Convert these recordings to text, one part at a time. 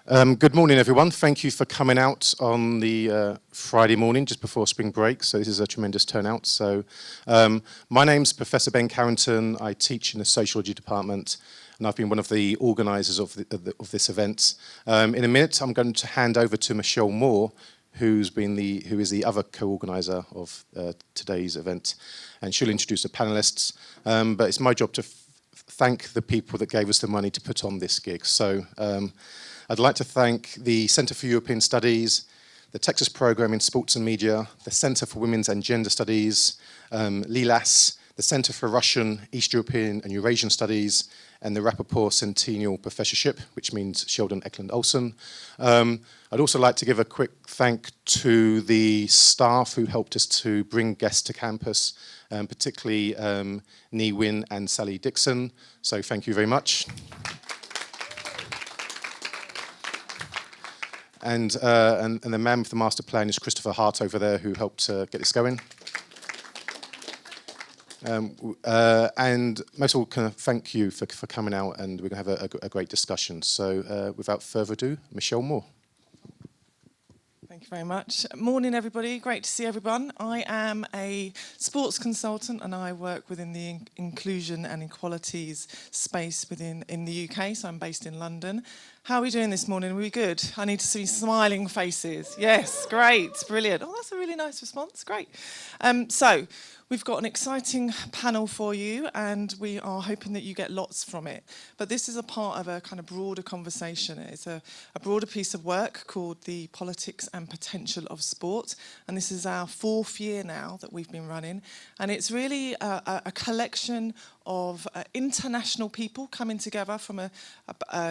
Good morning, everyone. Thank you for coming out on the Friday morning, just before spring break. So this is a tremendous turnout. So my name's Professor Ben Carrington. I teach in the sociology department, and I've been one of the organisers of this event. In a minute, I'm going to hand over to Michelle Moore, who is the other co-organiser of today's event, and she'll introduce the panellists. But it's my job to thank the people that gave us the money to put on this gig. So I'd like to thank the Centre for European Studies, the Texas Programme in Sports and Media, the Centre for Women's and Gender Studies, LILAS, the Centre for Russian, East European and Eurasian Studies, and the Rappaport Centennial Professorship, which means Sheldon Eklund Olsen. I'd also like to give a quick thank to the staff who helped us to bring guests to campus, particularly Ni Win and Sally Dixon. So thank you very much. And the man with the master plan is Christopher Hart over there, who helped get this going. And most of all, can I thank you for coming out, and we're going to have a great discussion. So without further ado, Michelle Moore. Thank you very much. Morning, everybody. Great to see everyone. I am a sports consultant, and I work within the inclusion and equalities space in the UK, so I'm based in London. How are we doing this morning? Are we good? I need to see smiling faces. Yes, great, brilliant. Oh, that's a really nice response, great. So we've got an exciting panel for you, and we are hoping that you get lots from it. But this is a part of a kind of broader conversation. It's a broader piece of work called The Politics and Potential of Sport, and this is our 4th year now that we've been running, and it's really a collection of international people coming together from a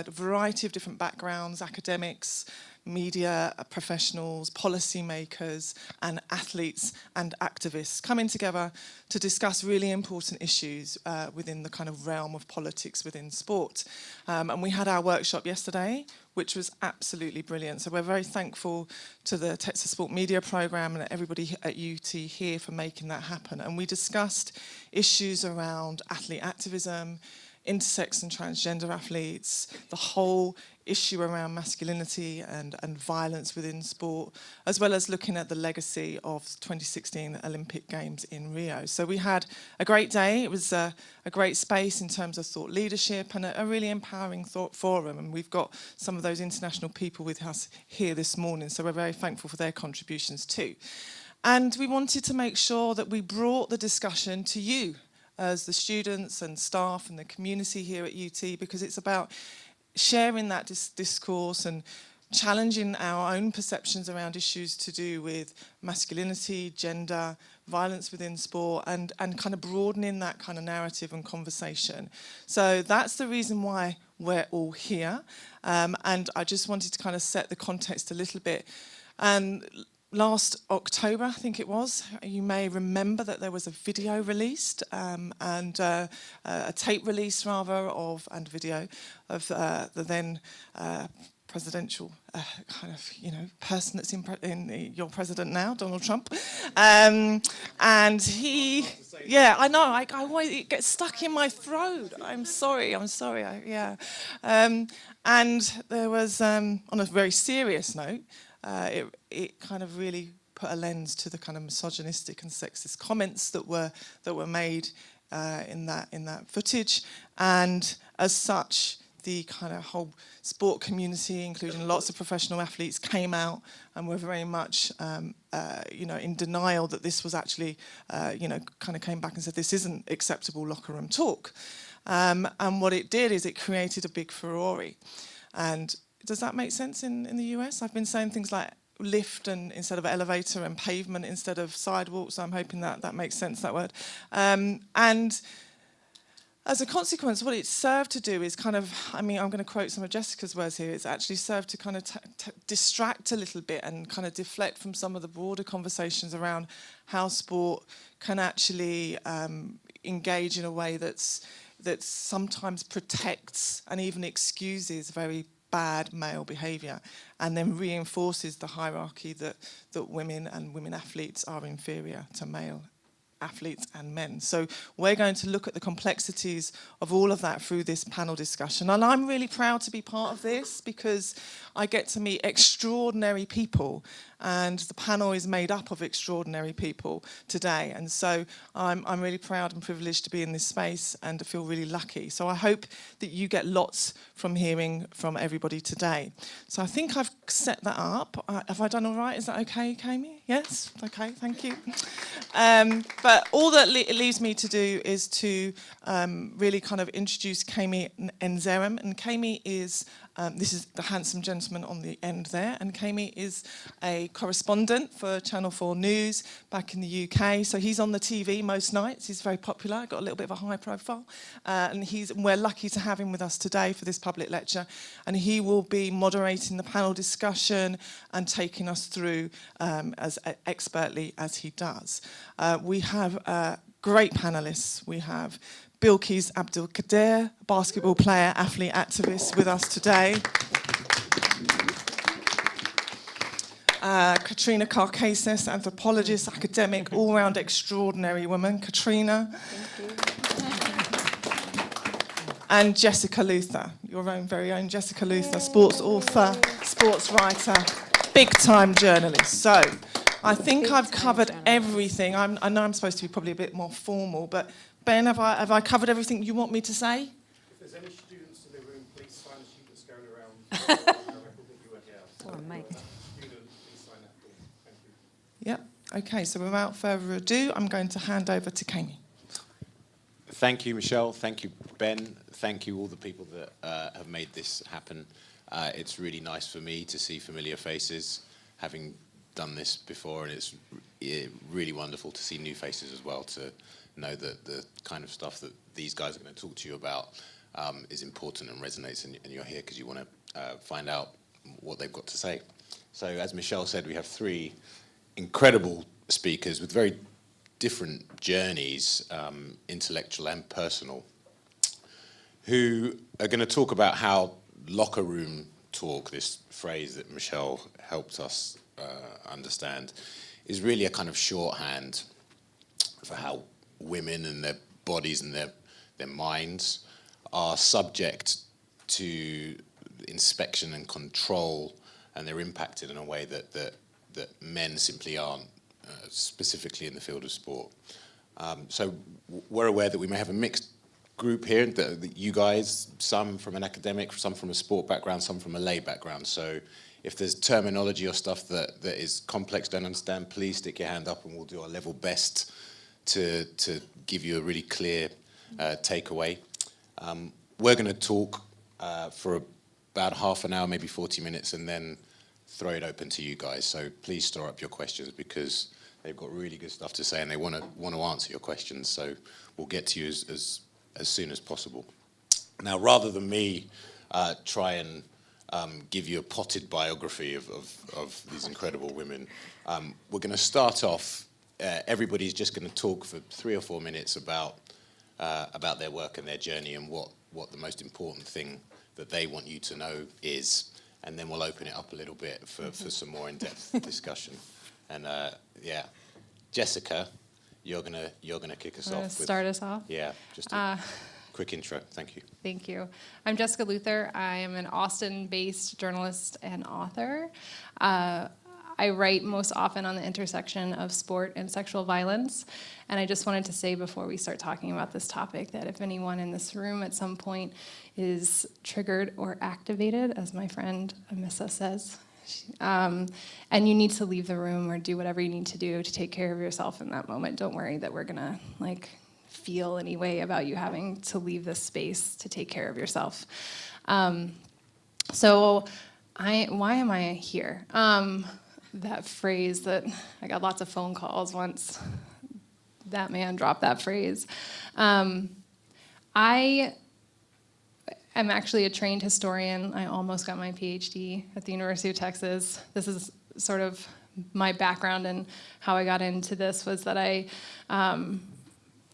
variety of different backgrounds, academics, media professionals, policymakers, and athletes and activists coming together to discuss really important issues within the kind of realm of politics within sport. And we had our workshop yesterday, which was absolutely brilliant. So we're very thankful to the Texas Sport Media Programme and everybody at UT here for making that happen. And we discussed issues around athlete activism, intersex and transgender athletes, the whole issue around masculinity and violence within sport, as well as looking at the legacy of 2016 Olympic Games in Rio. So we had a great day. It was a great space in terms of thought leadership and a really empowering thought forum. And we've got some of those international people with us here this morning, so we're very thankful for their contributions too. And we wanted to make sure that we brought the discussion to you as the students and staff and the community here at UT, because it's about sharing that discourse and challenging our own perceptions around issues to do with masculinity, gender, violence within sport, and kind of broadening that kind of narrative and conversation. So that's the reason why we're all here. And I just wanted to kind of set the context a little bit. And last October, I think it was, you may remember that there was a video released and a tape release rather and video of the then presidential kind of, person that's in your president now, Donald Trump. And he, yeah, I know, it gets stuck in my throat. I'm sorry, yeah. And there was, on a very serious note, it kind of really put a lens to the kind of misogynistic and sexist comments that were made in that footage, and as such, the kind of whole sport community, including lots of professional athletes, came out and were very much, in denial that this was actually, kind of came back and said this isn't acceptable locker room talk, and what it did is it created a big furore. And does that make sense in the US? I've been saying things like lift and instead of elevator, and pavement instead of sidewalk, so I'm hoping that makes sense, that word. And as a consequence, what it served to do is kind of, I'm going to quote some of Jessica's words here, it's actually served to kind of distract a little bit and kind of deflect from some of the broader conversations around how sport can actually engage in a way that sometimes protects and even excuses very bad male behaviour, and then reinforces the hierarchy that women and women athletes are inferior to male athletes and men. So we're going to look at the complexities of all of that through this panel discussion. And I'm really proud to be part of this because I get to meet extraordinary people, and the panel is made up of extraordinary people today. And so I'm really proud and privileged to be in this space, and I feel really lucky. So I hope that you get lots from hearing from everybody today. So I think I've set that up. Have I done all right? Is that okay, Kame? Yes? Okay, thank you. But all that it leaves me to do is to really kind of introduce Keme Nzerem. And Kame is, this is the handsome gentleman on the end there, and Kame is a correspondent for Channel 4 News back in the UK. So he's on the TV most nights. He's very popular, got a little bit of a high profile. And we're lucky to have him with us today for this public lecture. And he will be moderating the panel discussion and taking us through as expertly as he does. We have great panelists. We have Bilqis Abdul-Qaadir, basketball player, athlete, activist, with us today. Katrina Karkazis, anthropologist, academic, all-round extraordinary woman. Katrina. Thank you. And Jessica Luther, your own very own Jessica Luther, sports author, sports writer, big-time journalist. So I think I've covered everything. I know I'm supposed to be probably a bit more formal, but Ben, have I covered everything you want me to say? If there's any students in the room, please sign the sheet that's going around. Oh, mate. Yep. Okay, so without further ado, I'm going to hand over to Kame. Thank you, Michelle. Thank you, Ben. Thank you, all the people that have made this happen. It's really nice for me to see familiar faces, having done this before, and it's really wonderful to see new faces as well, to know that the kind of stuff that these guys are going to talk to you about is important and resonates, and you're here because you want to find out what they've got to say. So, as Michelle said, we have three incredible speakers with very different journeys, intellectual and personal, who are going to talk about how locker room talk, this phrase that Michelle helped us understand, is really a kind of shorthand for how women and their bodies and their minds are subject to inspection and control, and they're impacted in a way that men simply aren't, specifically in the field of sport. So we're aware that we may have a mixed group here, that you guys, some from an academic, some from a sport background, some from a lay background. So if there's terminology or stuff that is complex, don't understand, please stick your hand up and we'll do our level best to give you a really clear takeaway. We're going to talk for about half an hour, maybe 40 minutes, and then throw it open to you guys. So please store up your questions, because they've got really good stuff to say and they want to answer your questions. So we'll get to you as soon as possible. Now, rather than me try and give you a potted biography of these incredible women, we're going to start off. Everybody's just going to talk for 3 or 4 minutes about their work and their journey and what the most important thing that they want you to know is, and then we'll open it up a little bit for some more in-depth discussion. And Jessica, you're gonna kick us off. Start us off? Yeah, just a quick intro. Thank you. Thank you. I'm Jessica Luther. I am an Austin-based journalist and author. I write most often on the intersection of sport and sexual violence. And I just wanted to say before we start talking about this topic that if anyone in this room at some point is triggered or activated, as my friend Amissa says, and you need to leave the room or do whatever you need to do to take care of yourself in that moment, don't worry that we're gonna feel any way about you having to leave this space to take care of yourself. So why am I here? That phrase that I got lots of phone calls once that man dropped that phrase. I am actually a trained historian. I almost got my PhD at the University of Texas. This is sort of my background, and how I got into this was that I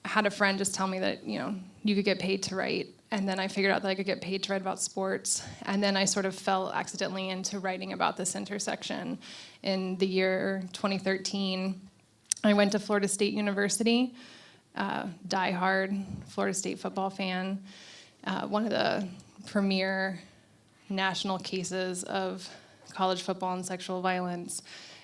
had a friend just tell me that, you could get paid to write. And then I figured out that I could get paid to write about sports. And then I sort of fell accidentally into writing about this intersection in the year 2013. I went to Florida State University, diehard Florida State football fan, one of the premier national cases of college football and sexual violence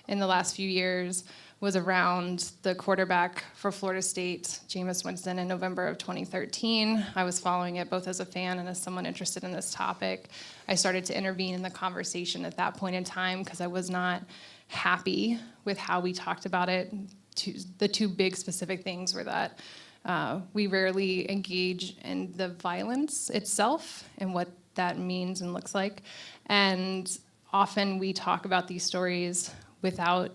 in the last few years was around the quarterback for Florida State, Jameis Winston, in November of 2013. I was following it both as a fan and as someone interested in this topic. I started to intervene in the conversation at that point in time because I was not happy with how we talked about it. The two big specific things were that we rarely engage in the violence itself and what that means and looks like. And often we talk about these stories without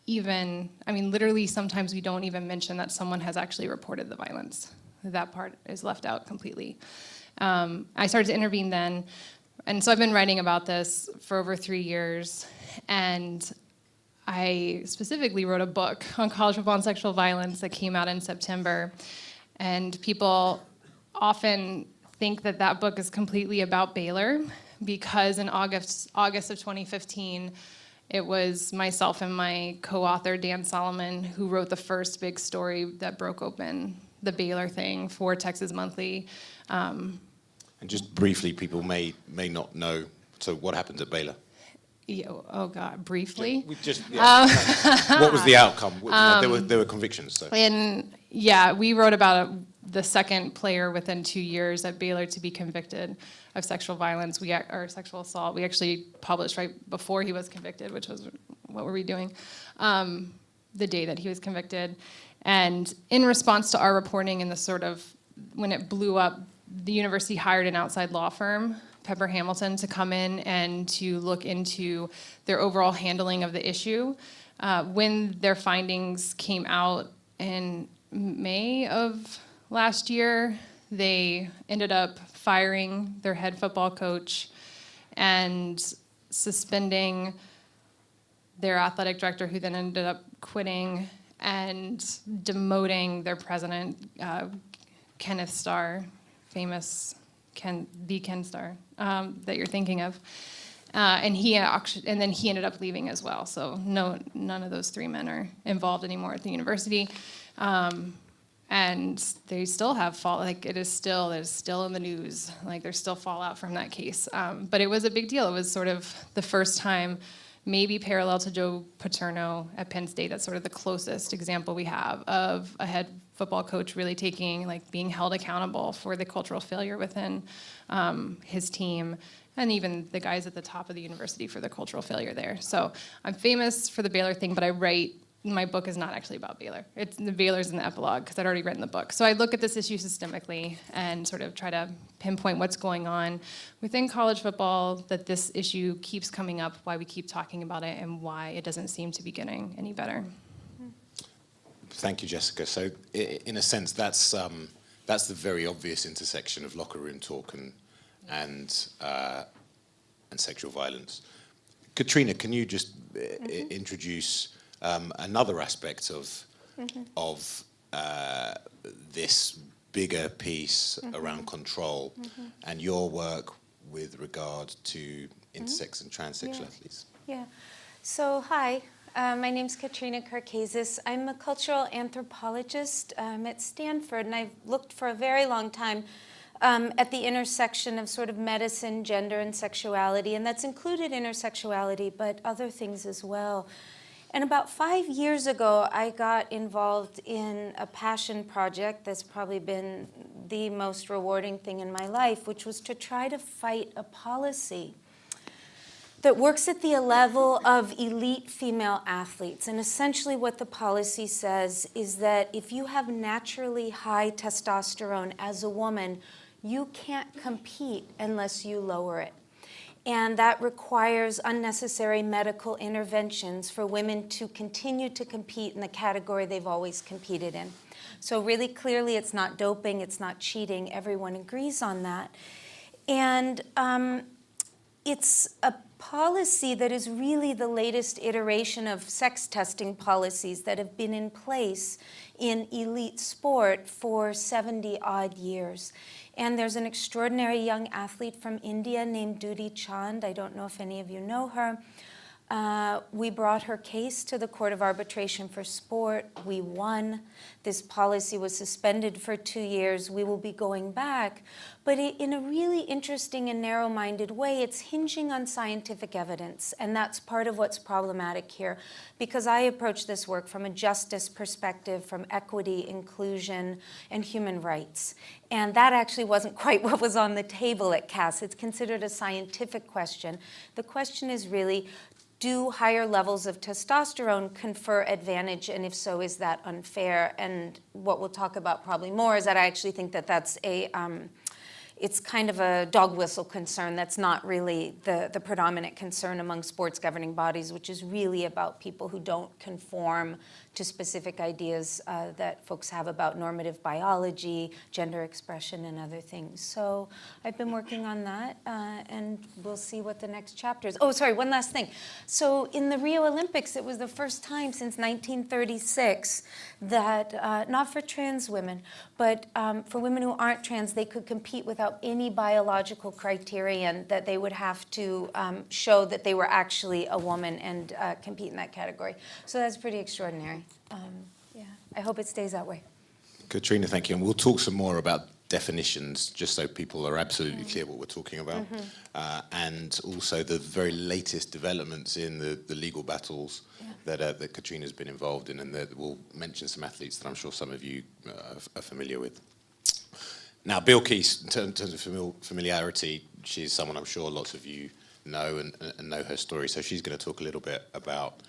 even, I mean, literally sometimes we don't even mention that someone has actually reported the violence. That part is left out completely. I started to intervene then, and so I've been writing about this for over 3 years, and I specifically wrote a book on college football and sexual violence that came out in September, and people often think that that book is completely about Baylor because in August of 2015, it was myself and my co-author, Dan Solomon, who wrote the first big story that broke open the Baylor thing for Texas Monthly. And just briefly, people may not know, so what happened at Baylor? Oh God, briefly? What was the outcome? There were convictions. So. We wrote about the second player within 2 years at Baylor to be convicted of sexual violence or sexual assault. We actually published right before he was convicted, which was, what were we doing? The day that he was convicted. And in response to our reporting and the sort of, when it blew up, the university hired an outside law firm, Pepper Hamilton, to come in and to look into their overall handling of the issue. When their findings came out in May of last year, they ended up firing their head football coach and suspending their athletic director, who then ended up quitting, and demoting their president, Kenneth Starr, famous Ken Starr that you're thinking of. And then he ended up leaving as well. So none of those three men are involved anymore at the university. And they still have it's still in the news. Like, there's still fallout from that case. But it was a big deal. It was sort of the first time, maybe parallel to Joe Paterno at Penn State. That's sort of the closest example we have of a head football coach really being held accountable for the cultural failure within his team, and even the guys at the top of the university for the cultural failure there. So I'm famous for the Baylor thing, but my book is not actually about Baylor. The Baylor's in the epilogue because I'd already written the book. So I look at this issue systemically and sort of try to pinpoint what's going on within college football, that this issue keeps coming up, why we keep talking about it, and why it doesn't seem to be getting any better. Thank you, Jessica. So in a sense, that's the very obvious intersection of locker room talk and sexual violence. Katrina, can you just introduce another aspect of this bigger piece around control and your work with regard to intersex and transsexual athletes? Yeah. So, hi. My name's Katrina Karkazis. I'm a cultural anthropologist at Stanford, and I've looked for a very long time at the intersection of sort of medicine, gender, and sexuality, and that's included intersexuality, but other things as well. And about 5 years ago, I got involved in a passion project that's probably been the most rewarding thing in my life, which was to try to fight a policy that works at the level of elite female athletes. And essentially what the policy says is that if you have naturally high testosterone as a woman, you can't compete unless you lower it. And that requires unnecessary medical interventions for women to continue to compete in the category they've always competed in. So really clearly it's not doping, it's not cheating, everyone agrees on that. And it's a policy that is really the latest iteration of sex testing policies that have been in place in elite sport for 70-odd years. And there's an extraordinary young athlete from India named Dudi Chand. I don't know if any of you know her. We brought her case to the Court of Arbitration for Sport. We won. This policy was suspended for 2 years. We will be going back. But in a really interesting and narrow-minded way, it's hinging on scientific evidence. And that's part of what's problematic here, because I approach this work from a justice perspective, from equity, inclusion, and human rights. And that actually wasn't quite what was on the table at CAS. It's considered a scientific question. The question is really, do higher levels of testosterone confer advantage, and if so, is that unfair? And what we'll talk about probably more is that I actually think that that's it's kind of a dog whistle concern that's not really the predominant concern among sports governing bodies, which is really about people who don't conform to specific ideas that folks have about normative biology, gender expression, and other things. So I've been working on that, and we'll see what the next chapter is. Oh, sorry, one last thing. So in the Rio Olympics, it was the first time since 1936 that, not for trans women, but for women who aren't trans, they could compete without any biological criterion, that they would have to show that they were actually a woman and compete in that category. So that's pretty extraordinary. Yeah, I hope it stays that way. Katrina, thank you. And we'll talk some more about definitions, just so people are absolutely clear what we're talking about. And also the very latest developments in the legal battles that Katrina's been involved in, and that we'll mention some athletes that I'm sure some of you are familiar with. Now, Bilqis, in terms of familiarity, she's someone I'm sure lots of you know and know her story. So she's going to talk a little bit about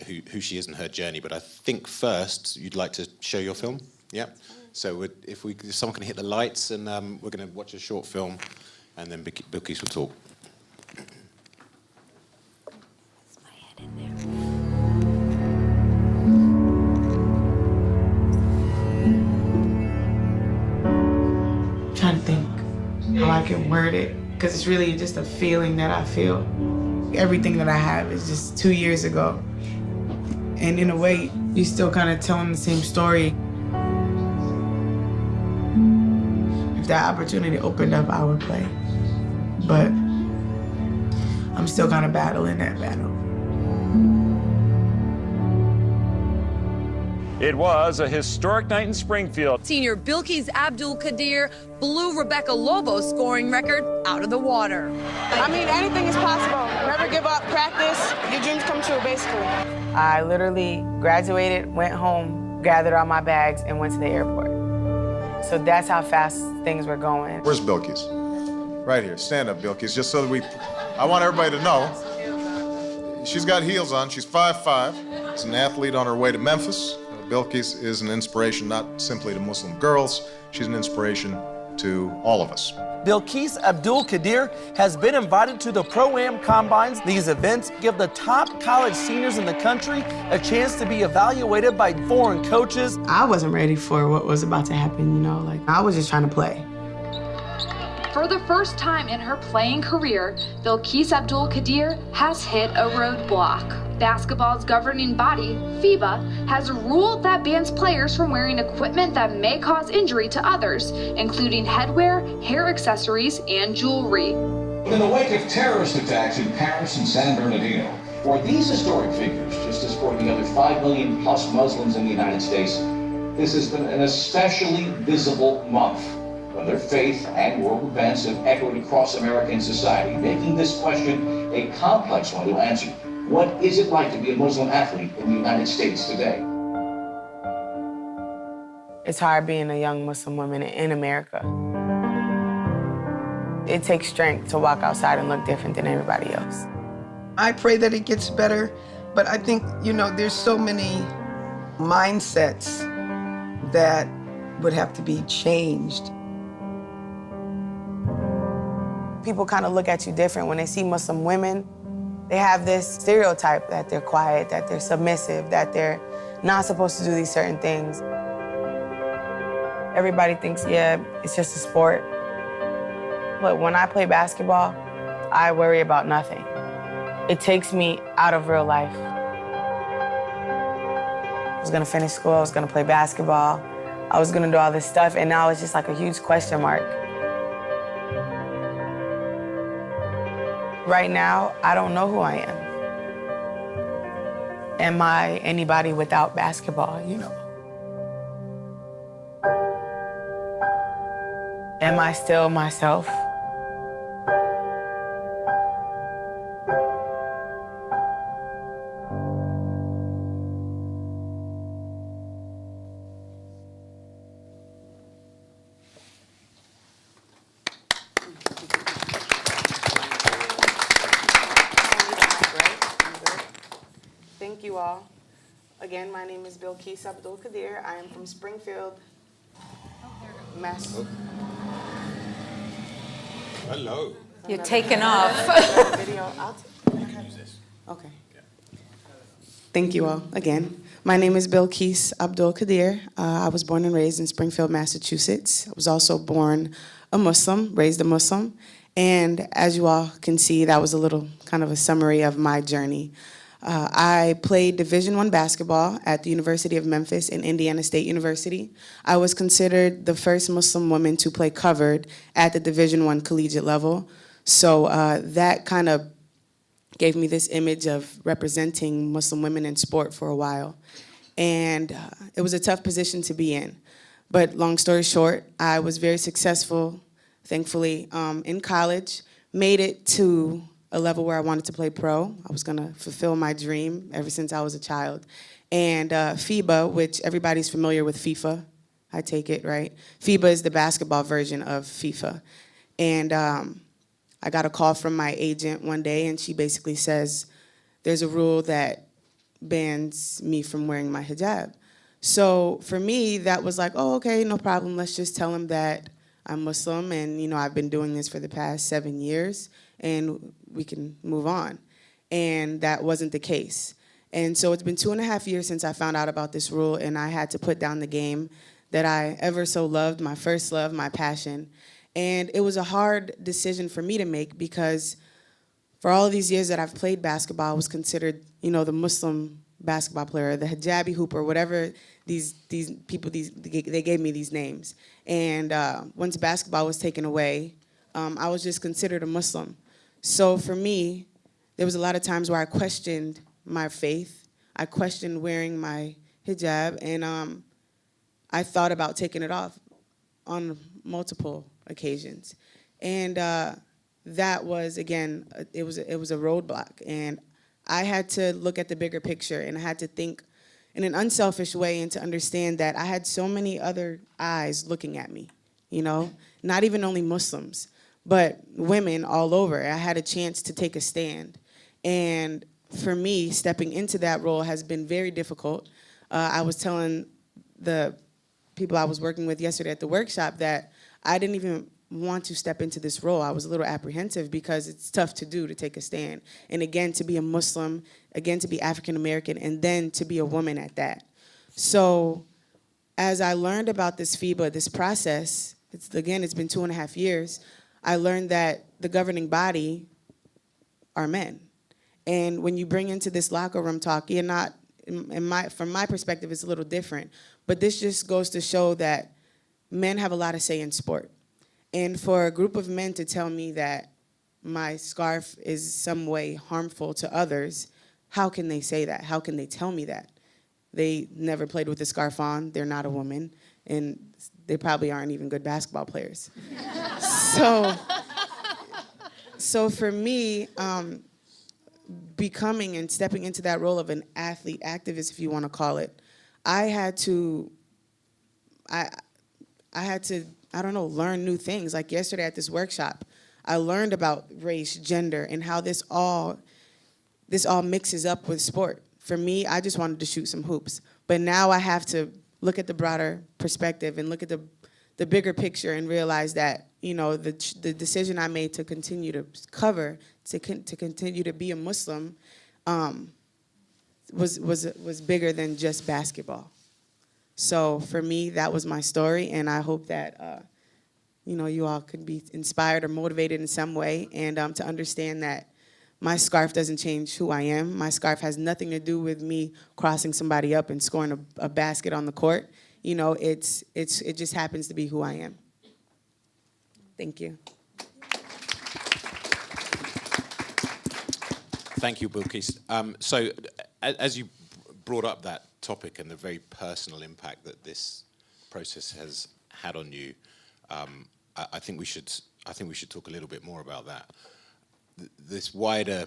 who she is and her journey. But I think first you'd like to show your film. Yeah. So if someone can hit the lights, and we're going to watch a short film, and then Bilqis will talk. That's my head in there. Trying to think how I can word it, because it's really just a feeling that I feel. Everything that I have is just 2 years ago. And in a way, you're still kind of telling the same story. If that opportunity opened up, I would play. But I'm still kind of battling that battle. It was a historic night in Springfield. Senior Bilqis Abdul-Qaadir blew Rebecca Lobo's scoring record out of the water. I mean, anything is possible. Never give up, practice, your dreams come true, basically. I literally graduated, went home, gathered all my bags, and went to the airport. So that's how fast things were going. Where's Bilqis? Right here. Stand up, Bilqis, just so that I want everybody to know. She's got heels on. She's 5'5". She's an athlete on her way to Memphis. Bilqis is an inspiration not simply to Muslim girls, she's an inspiration to all of us. Bilqis Abdul-Qaadir has been invited to the Pro-Am Combines. These events give the top college seniors in the country a chance to be evaluated by foreign coaches. I wasn't ready for what was about to happen, you know, like I was just trying to play. For the first time in her playing career, Bilqis Abdul-Qaadir has hit a roadblock. Basketball's governing body, FIBA, has ruled that bans players from wearing equipment that may cause injury to others, including headwear, hair accessories, and jewelry. In the wake of terrorist attacks in Paris and San Bernardino, for these historic figures, just as for the other 5 million plus Muslims in the United States, this has been an especially visible month, when their faith and world events have echoed across American society, making this question a complex one to answer. What is it like to be a Muslim athlete in the United States today? It's hard being a young Muslim woman in America. It takes strength to walk outside and look different than everybody else. I pray that it gets better, but I think, you know, there's so many mindsets that would have to be changed. People kind of look at you different when they see Muslim women. They have this stereotype that they're quiet, that they're submissive, that they're not supposed to do these certain things. Everybody thinks, yeah, it's just a sport. But when I play basketball, I worry about nothing. It takes me out of real life. I was gonna finish school, I was gonna play basketball, I was gonna do all this stuff, and now it's just like a huge question mark. Right now, I don't know who I am. Am I anybody without basketball, you know? Am I still myself? Thank you all. Again, my name is Bilqis Abdul-Qaadir. I am from Springfield, Mass. Hello. You're taking off. Video. You can use this. Okay. Thank you all again. My name is Bilqis Abdul-Qaadir. I was born and raised in Springfield, Massachusetts. I was also born a Muslim, raised a Muslim. And as you all can see, that was a little kind of a summary of my journey. I played Division I basketball at the University of Memphis and Indiana State University. I was considered the first Muslim woman to play covered at the Division I collegiate level. So that kind of gave me this image of representing Muslim women in sport for a while. And it was a tough position to be in. But long story short, I was very successful, thankfully, in college, made it to a level where I wanted to play pro. I was gonna fulfill my dream ever since I was a child. And FIBA, which everybody's familiar with FIFA, I take it, right? FIBA is the basketball version of FIFA. And I got a call from my agent one day, and she basically says, there's a rule that bans me from wearing my hijab. So for me, that was like, oh, okay, no problem. Let's just tell him that I'm Muslim, and you know, I've been doing this for the past 7 years, and we can move on. And that wasn't the case. And so it's been 2.5 years since I found out about this rule, and I had to put down the game that I ever so loved, my first love, my passion. And it was a hard decision for me to make because for all of these years that I've played basketball, I was considered, you know, the Muslim basketball player, the hijabi hooper, whatever these people, they gave me these names. And once basketball was taken away, I was just considered a Muslim. So for me, there was a lot of times where I questioned my faith. I questioned wearing my hijab, and I thought about taking it off on multiple occasions. And that was, again, it was a roadblock. And I had to look at the bigger picture, and I had to think in an unselfish way and to understand that I had so many other eyes looking at me, you know, not even only Muslims, but women all over. I had a chance to take a stand. And for me, stepping into that role has been very difficult. I was telling the people I was working with yesterday at the workshop that I didn't even want to step into this role. I was a little apprehensive because it's tough to do, to take a stand. And again, to be a Muslim, again, to be African American, and then to be a woman at that. So as I learned about this FIBA, this process, it's been 2.5 years, I learned that the governing body are men. And when you bring into this locker room talk, you're not, from my perspective, it's a little different. But this just goes to show that men have a lot of say in sport. And for a group of men to tell me that my scarf is some way harmful to others, how can they say that? How can they tell me that? They never played with a scarf on, they're not a woman, and they probably aren't even good basketball players. So for me, becoming and stepping into that role of an athlete, activist, if you want to call it, I had to, I don't know, learn new things. Like yesterday at this workshop, I learned about race, gender, and how this all mixes up with sport. For me, I just wanted to shoot some hoops. But now I have to look at the broader perspective and look at the bigger picture and realize that, you know, the decision I made to continue to cover, to continue to be a Muslim, was bigger than just basketball. So for me, that was my story, and I hope that you know, you all could be inspired or motivated in some way, and to understand that my scarf doesn't change who I am. My scarf has nothing to do with me crossing somebody up and scoring a basket on the court. You know, it just happens to be who I am. Thank you. Thank you, Bilqis. So, as you brought up that topic and the very personal impact that this process has had on you, I think we should talk a little bit more about that. This wider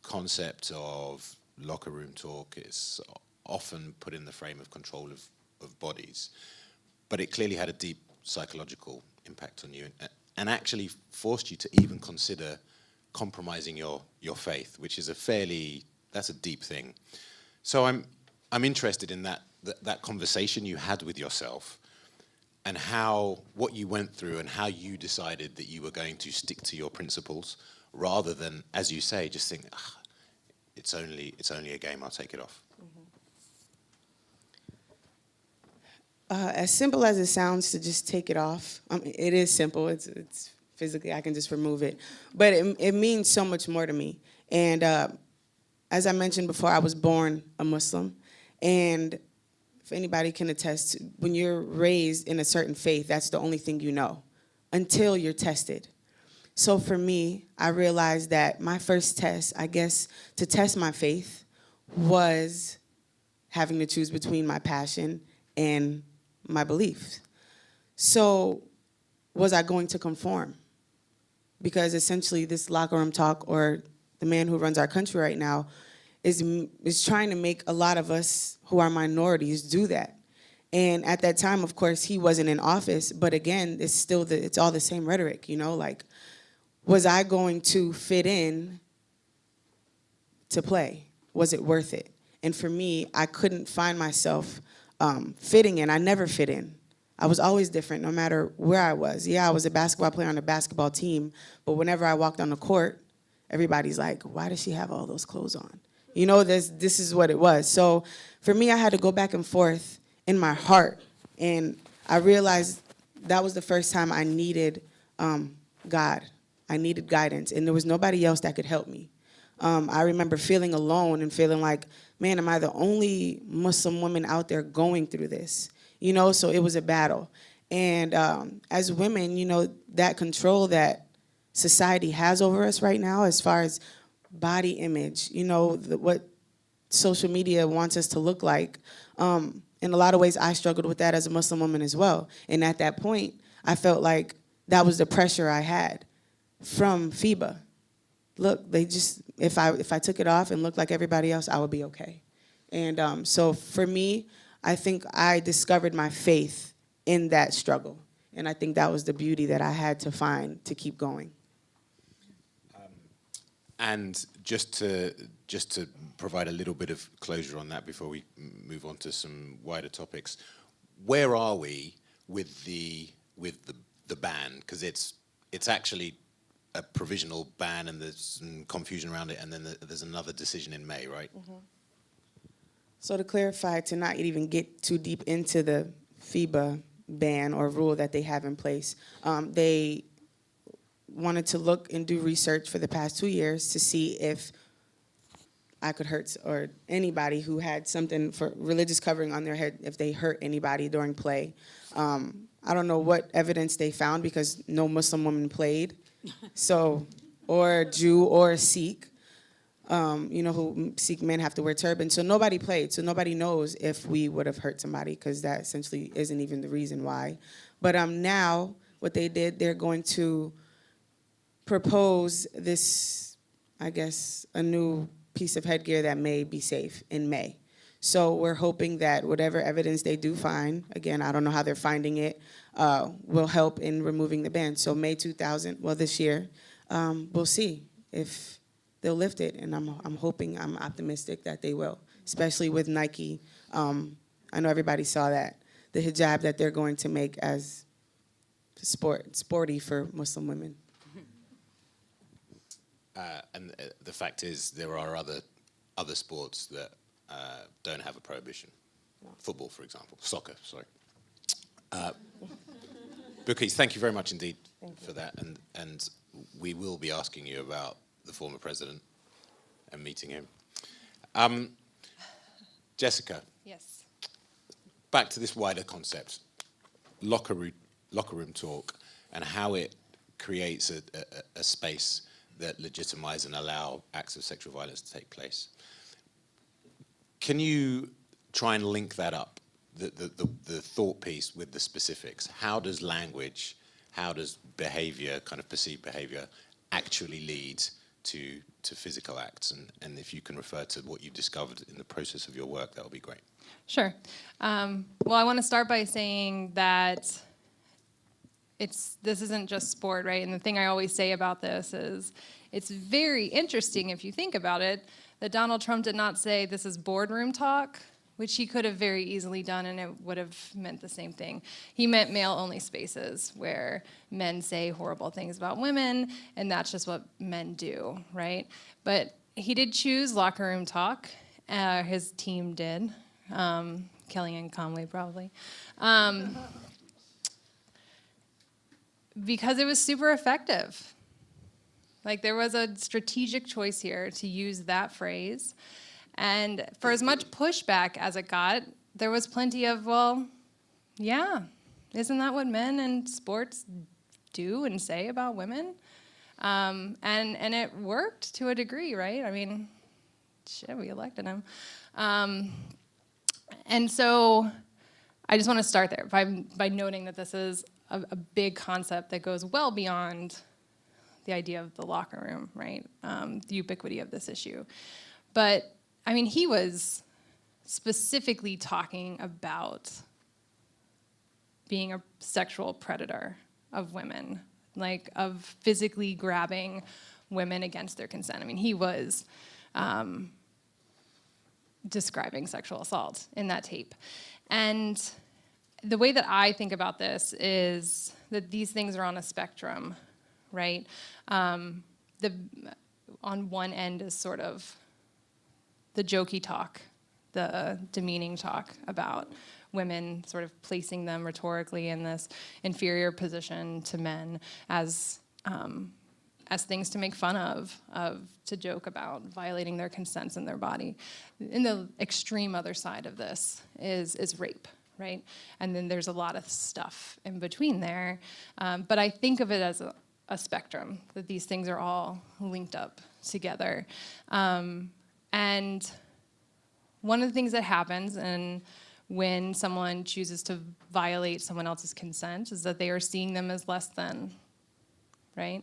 concept of locker room talk is often put in the frame of control of bodies, but it clearly had a deep psychological impact on you and actually forced you to even consider compromising your faith, which is that's a deep thing. So I'm interested in that conversation you had with yourself and what you went through and how you decided that you were going to stick to your principles rather than, as you say, just think, it's only a game, I'll take it off. As simple as it sounds to just take it off, it is simple. It's physically, I can just remove it. But it means so much more to me. And as I mentioned before, I was born a Muslim. And if anybody can attest, when you're raised in a certain faith, that's the only thing you know until you're tested. So for me, I realized that my first test, I guess, to test my faith was having to choose between my passion and my beliefs. So was I going to conform? Because essentially this locker room talk, or the man who runs our country right now, is trying to make a lot of us who are minorities do that. And at that time, of course, he wasn't in office, but again, it's all the same rhetoric, like, was I going to fit in to play? Was it worth it? And for me, I couldn't find myself fitting in. I never fit in. I was always different no matter where I was. Yeah, I was a basketball player on a basketball team, but whenever I walked on the court, everybody's like, why does she have all those clothes on? This is what it was. So for me, I had to go back and forth in my heart, and I realized that was the first time I needed God. I needed guidance, and there was nobody else that could help me. I remember feeling alone and feeling like, man, am I the only Muslim woman out there going through this? So it was a battle. And as women, that control that society has over us right now as far as body image, what social media wants us to look like. In a lot of ways, I struggled with that as a Muslim woman as well. And at that point, I felt like that was the pressure I had from FIBA. Look, if I took it off and looked like everybody else, I would be okay. And so for me, I think I discovered my faith in that struggle. And I think that was the beauty that I had to find to keep going. And just to provide a little bit of closure on that before we move on to some wider topics, where are we with the ban? Because it's actually a provisional ban and there's some confusion around it, and then there's another decision in May, right? Mm-hmm. So to clarify, to not even get too deep into the FIBA ban or rule that they have in place, they wanted to look and do research for the past 2 years to see if I could hurt, or anybody who had something for religious covering on their head, if they hurt anybody during play. I don't know what evidence they found because no Muslim woman played, so, or Jew or Sikh. Who Sikh men have to wear turbans. So nobody played. So nobody knows if we would have hurt somebody, because that essentially isn't even the reason why. But now what they did, they're going to propose this, I guess, a new piece of headgear that may be safe in May. So we're hoping that whatever evidence they do find, again, I don't know how they're finding it, will help in removing the ban. So May 2000, this year, we'll see if they'll lift it, and I'm hoping, I'm optimistic that they will, especially with Nike. I know everybody saw that, the hijab that they're going to make as sporty for Muslim women. And the fact is, there are other sports that don't have a prohibition. Football, for example. Soccer, sorry. Bilqis, thank you very much indeed for that, and we will be asking you about the former president and meeting him. Jessica. Yes. Back to this wider concept, locker room talk, and how it creates a space that legitimizes and allow acts of sexual violence to take place. Can you try and link that up, the thought piece with the specifics? How does language, how does behavior, kind of perceived behavior, actually lead to physical acts? And if you can refer to what you've discovered in the process of your work, that would be great. Sure. Well, I want to start by saying that this isn't just sport, right? And the thing I always say about this is it's very interesting, if you think about it, that Donald Trump did not say this is boardroom talk, which he could have very easily done, and it would have meant the same thing. He meant male-only spaces where men say horrible things about women, and that's just what men do, right? But he did choose locker room talk. His team did. Kellyanne Conway, probably. Because it was super effective. Like, there was a strategic choice here to use that phrase. And for as much pushback as it got, there was plenty of, well, yeah, isn't that what men in sports do and say about women? And it worked to a degree, right? I mean, shit, we elected him. And so I just want to start there by noting that this is a big concept that goes well beyond the idea of the locker room, right? The ubiquity of this issue. But, I mean, he was specifically talking about being a sexual predator of women, like of physically grabbing women against their consent. I mean, he was describing sexual assault in that tape. And the way that I think about this is that these things are on a spectrum, right? On one end is sort of the jokey talk, the demeaning talk about women, sort of placing them rhetorically in this inferior position to men as things to make fun of to joke about, violating their consents in their body. In the extreme other side of this is rape, right? And then there's a lot of stuff in between there. But I think of it as a spectrum, that these things are all linked up together. And one of the things that happens when someone chooses to violate someone else's consent is that they are seeing them as less than, right?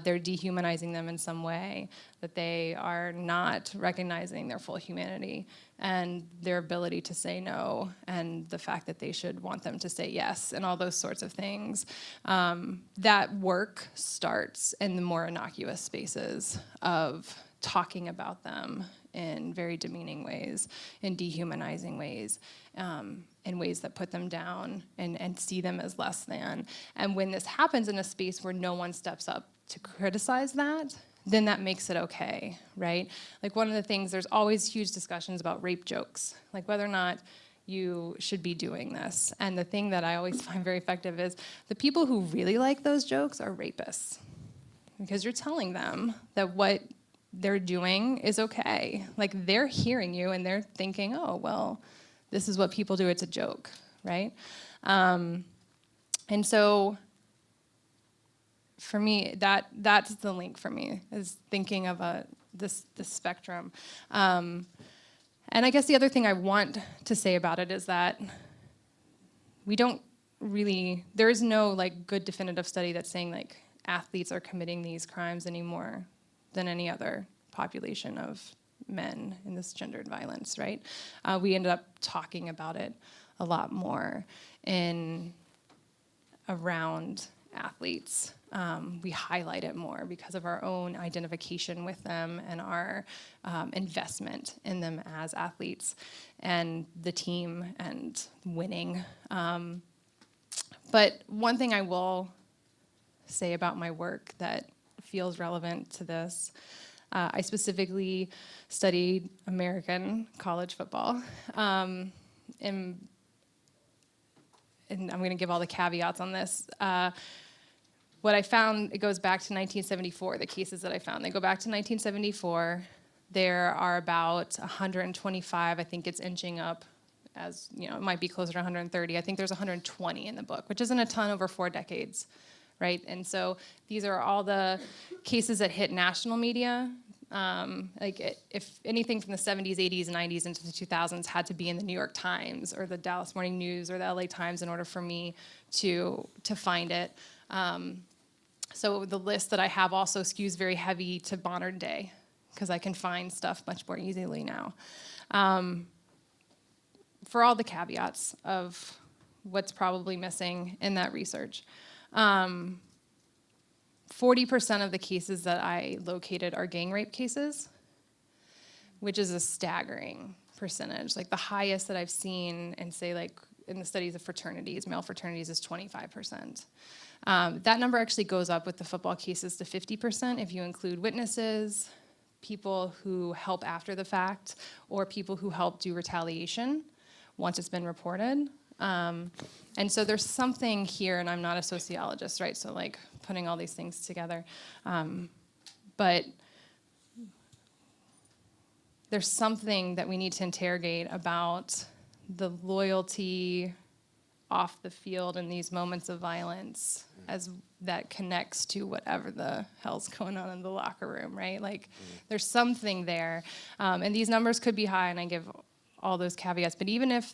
They're dehumanizing them in some way, that they are not recognizing their full humanity and their ability to say no, and the fact that they should want them to say yes, and all those sorts of things. That work starts in the more innocuous spaces of talking about them in very demeaning ways, in dehumanizing ways, in ways that put them down and see them as less than. And when this happens in a space where no one steps up to criticize that, then that makes it okay, right? Like, one of the things, there's always huge discussions about rape jokes, like whether or not you should be doing this. And the thing that I always find very effective is the people who really like those jokes are rapists, because you're telling them that what they're doing is okay. Like, they're hearing you and they're thinking, oh, well, this is what people do, it's a joke, right? And so for me, that's the link for me, is thinking of this spectrum. And I guess the other thing I want to say about it is that we don't really, there is no like good definitive study that's saying like athletes are committing these crimes any more than any other population of men in this gendered violence, right? We ended up talking about it a lot more around athletes. We highlight it more because of our own identification with them and our investment in them as athletes and the team and winning. But one thing I will say about my work that feels relevant to this, I specifically studied American college football. And I'm going to give all the caveats on this. What I found, it goes back to 1974, the cases that I found. They go back to 1974. There are about 125, I think it's inching up, as you know, it might be closer to 130. I think there's 120 in the book, which isn't a ton over 4 decades, right? And so these are all the cases that hit national media If anything from the 70s, 80s, 90s into the 2000s had to be in the New York Times or the Dallas Morning News or the LA Times in order for me to find it. So the list that I have also skews very heavy to modern day because I can find stuff much more easily now. For all the caveats of what's probably missing in that research. 40% of the cases that I located are gang rape cases, which is a staggering percentage. Like the highest that I've seen in, say, like in the studies of fraternities, male fraternities, is 25%. That number actually goes up with the football cases to 50% if you include witnesses, people who help after the fact, or people who help do retaliation once it's been reported. And so there's something here, and I'm not a sociologist, right? So like putting all these things together. But there's something that we need to interrogate about the loyalty off the field in these moments of violence as that connects to whatever the hell's going on in the locker room, right? Like there's something there. And these numbers could be high, and I give all those caveats, but even if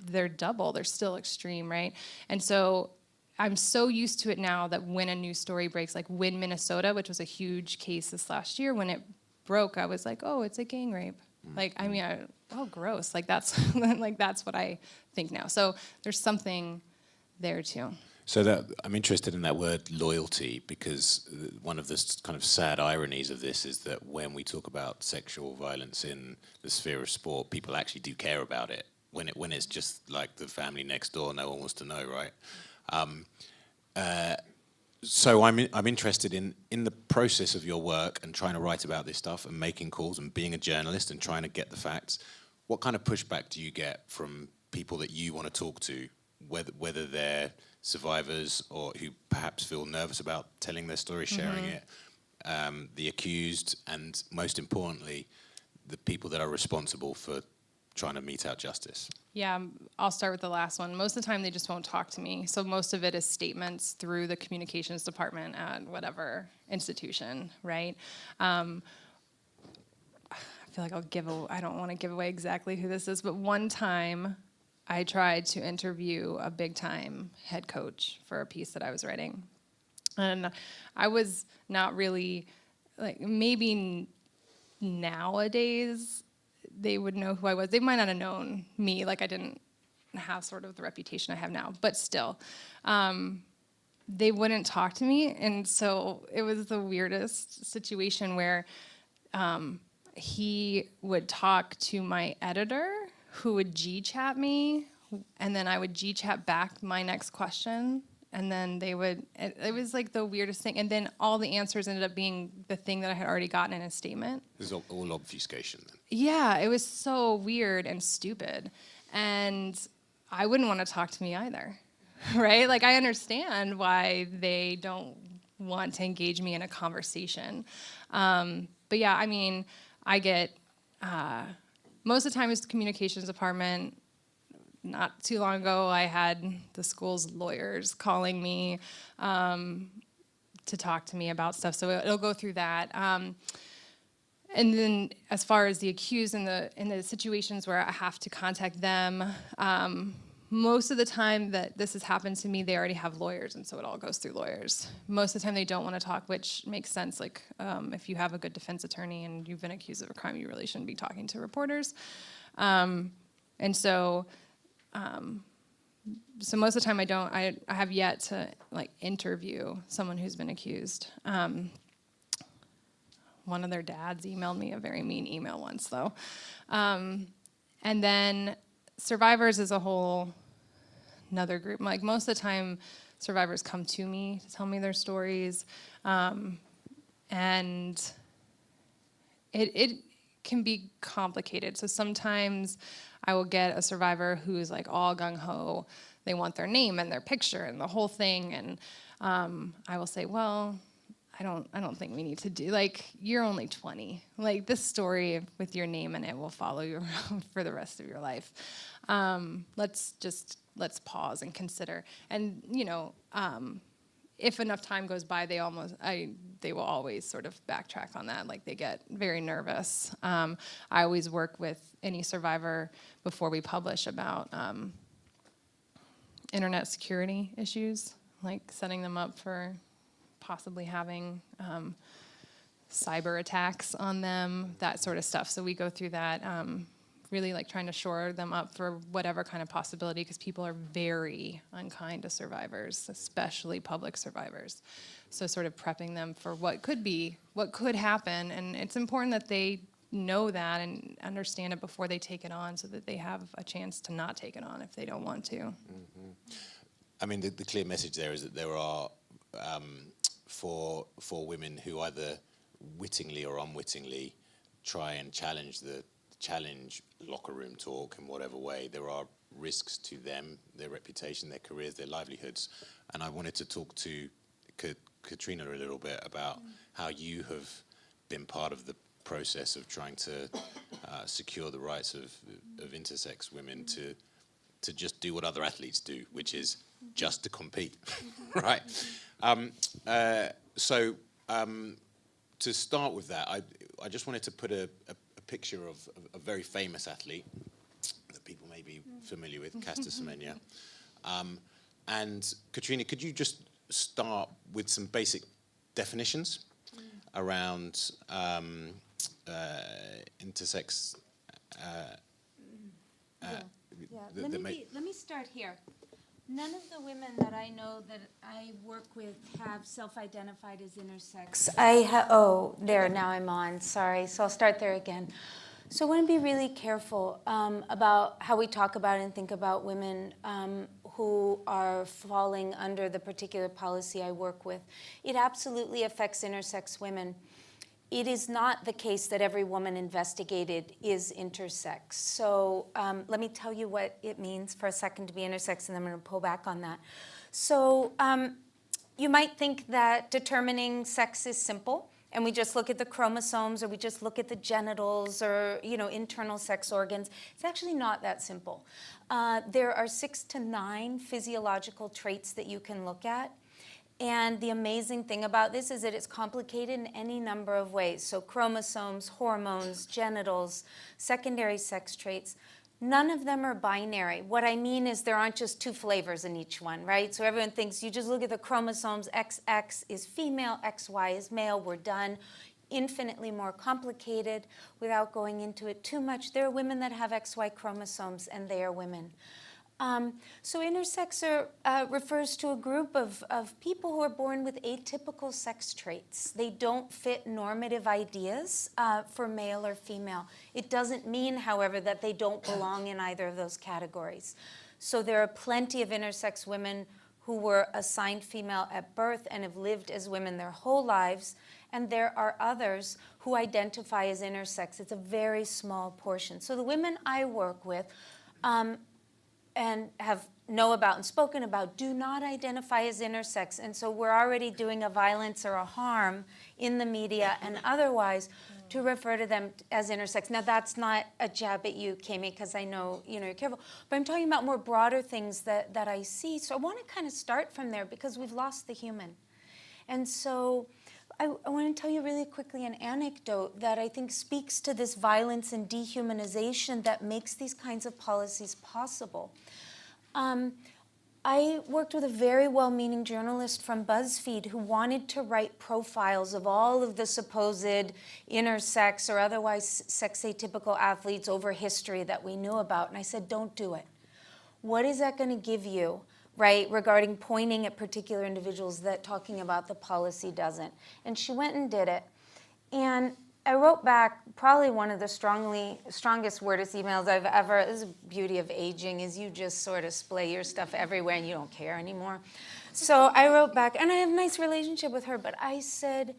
they're double, they're still extreme, right? And so I'm so used to it now that when a news story breaks, like Winn, Minnesota, which was a huge case this last year, when it broke, I was like, oh, it's a gang rape. Like, I mean, oh, gross. Like that's like that's what I think now. So there's something there too. So that I'm interested in that word loyalty, because one of the kind of sad ironies of this is that when we talk about sexual violence in the sphere of sport, people actually do care about it. When it's just like the family next door, no one wants to know, right? So I'm interested in the process of your work and trying to write about this stuff and making calls and being a journalist and trying to get the facts. What kind of pushback do you get from people that you want to talk to, whether they're survivors or who perhaps feel nervous about telling their story, sharing it, the accused, and most importantly, the people that are responsible for trying to mete out justice? Yeah, I'll start with the last one. Most of the time, they just won't talk to me. So most of it is statements through the communications department at whatever institution, right? I feel like I don't want to give away exactly who this is, but one time I tried to interview a big-time head coach for a piece that I was writing. And I was not really, like, maybe nowadays they would know who I was. They might not have known me, like I didn't have sort of the reputation I have now, but still. They wouldn't talk to me, and so it was the weirdest situation where he would talk to my editor, who would G-chat me, and then I would G-chat back my next question, and then they would, it was like the weirdest thing, and then all the answers ended up being the thing that I had already gotten in a statement. There's all obfuscation then. Yeah, it was so weird and stupid, and I wouldn't want to talk to me either, right? Like, I understand why they don't want to engage me in a conversation. But yeah, I mean, I get, most of the time it's the communications department. Not too long ago, I had the school's lawyers calling me to talk to me about stuff, so it'll go through that. And then as far as the accused in the situations where I have to contact them, most of the time that this has happened to me, they already have lawyers, and so it all goes through lawyers. Most of the time they don't want to talk, which makes sense. Like, if you have a good defense attorney and you've been accused of a crime, you really shouldn't be talking to reporters. And so most of the time I have yet to like interview someone who's been accused. One of their dads emailed me a very mean email once, though. And then survivors is a whole another group. Like, most of the time, survivors come to me to tell me their stories. And it can be complicated. So sometimes I will get a survivor who's like all gung-ho. They want their name and their picture and the whole thing. And I will say, well, I don't think we need to do, like, you're only 20. Like, this story with your name in it will follow you around for the rest of your life. Let's pause and consider. And, you know, if enough time goes by, they will always sort of backtrack on that. Like, they get very nervous. I always work with any survivor before we publish about internet security issues, like setting them up for possibly having cyber attacks on them, that sort of stuff. So we go through that, really like trying to shore them up for whatever kind of possibility, because people are very unkind to survivors, especially public survivors. So sort of prepping them for what could happen, and it's important that they know that and understand it before they take it on, so that they have a chance to not take it on if they don't want to. Mm-hmm. I mean, the clear message there is that there are, for women who either wittingly or unwittingly try and challenge locker room talk in whatever way, there are risks to them, their reputation, their careers, their livelihoods. And I wanted to talk to Katrina a little bit about how you have been part of the process of trying to secure the rights of intersex women to just do what other athletes do, which is just to compete, right? So to start with that, I just wanted to put a picture of a very famous athlete that people may be familiar with, Caster Semenya. And Katrina, could you just start with some basic definitions around intersex? Let me start here. None of the women that I know that I work with have self-identified as intersex. Now I'm on, sorry. So I'll start there again. So I want to be really careful about how we talk about and think about women who are falling under the particular policy I work with. It absolutely affects intersex women. It is not the case that every woman investigated is intersex. So let me tell you what it means for a second to be intersex, and then I'm going to pull back on that. So you might think that determining sex is simple, and we just look at the chromosomes, or we just look at the genitals, or internal sex organs. It's actually not that simple. There are 6 to 9 physiological traits that you can look at. And the amazing thing about this is that it's complicated in any number of ways. So chromosomes, hormones, genitals, secondary sex traits, none of them are binary. What I mean is there aren't just 2 flavors in each one, right? So everyone thinks you just look at the chromosomes, XX is female, XY is male, we're done. Infinitely more complicated without going into it too much. There are women that have XY chromosomes, and they are women. So intersex refers to a group of people who are born with atypical sex traits. They don't fit normative ideas for male or female. It doesn't mean, however, that they don't belong in either of those categories. So there are plenty of intersex women who were assigned female at birth and have lived as women their whole lives, and there are others who identify as intersex. It's a very small portion. So the women I work with and know about and spoken about do not identify as intersex, and so we're already doing a violence or a harm in the media and otherwise to refer to them as intersex. Now that's not a jab at you, Keme, because I know you're careful, but I'm talking about more broader things that I see. So I want to kind of start from there because we've lost the human. And so I want to tell you really quickly an anecdote that I think speaks to this violence and dehumanization that makes these kinds of policies possible. I worked with a very well-meaning journalist from BuzzFeed who wanted to write profiles of all of the supposed intersex or otherwise sex atypical athletes over history that we knew about. And I said, don't do it. What is that going to give you? Right, regarding pointing at particular individuals that talking about the policy doesn't. And she went and did it. And I wrote back probably one of the strongest, weirdest emails I've ever, this is the beauty of aging, is you just sort of splay your stuff everywhere and you don't care anymore. So I wrote back, and I have a nice relationship with her, but I said,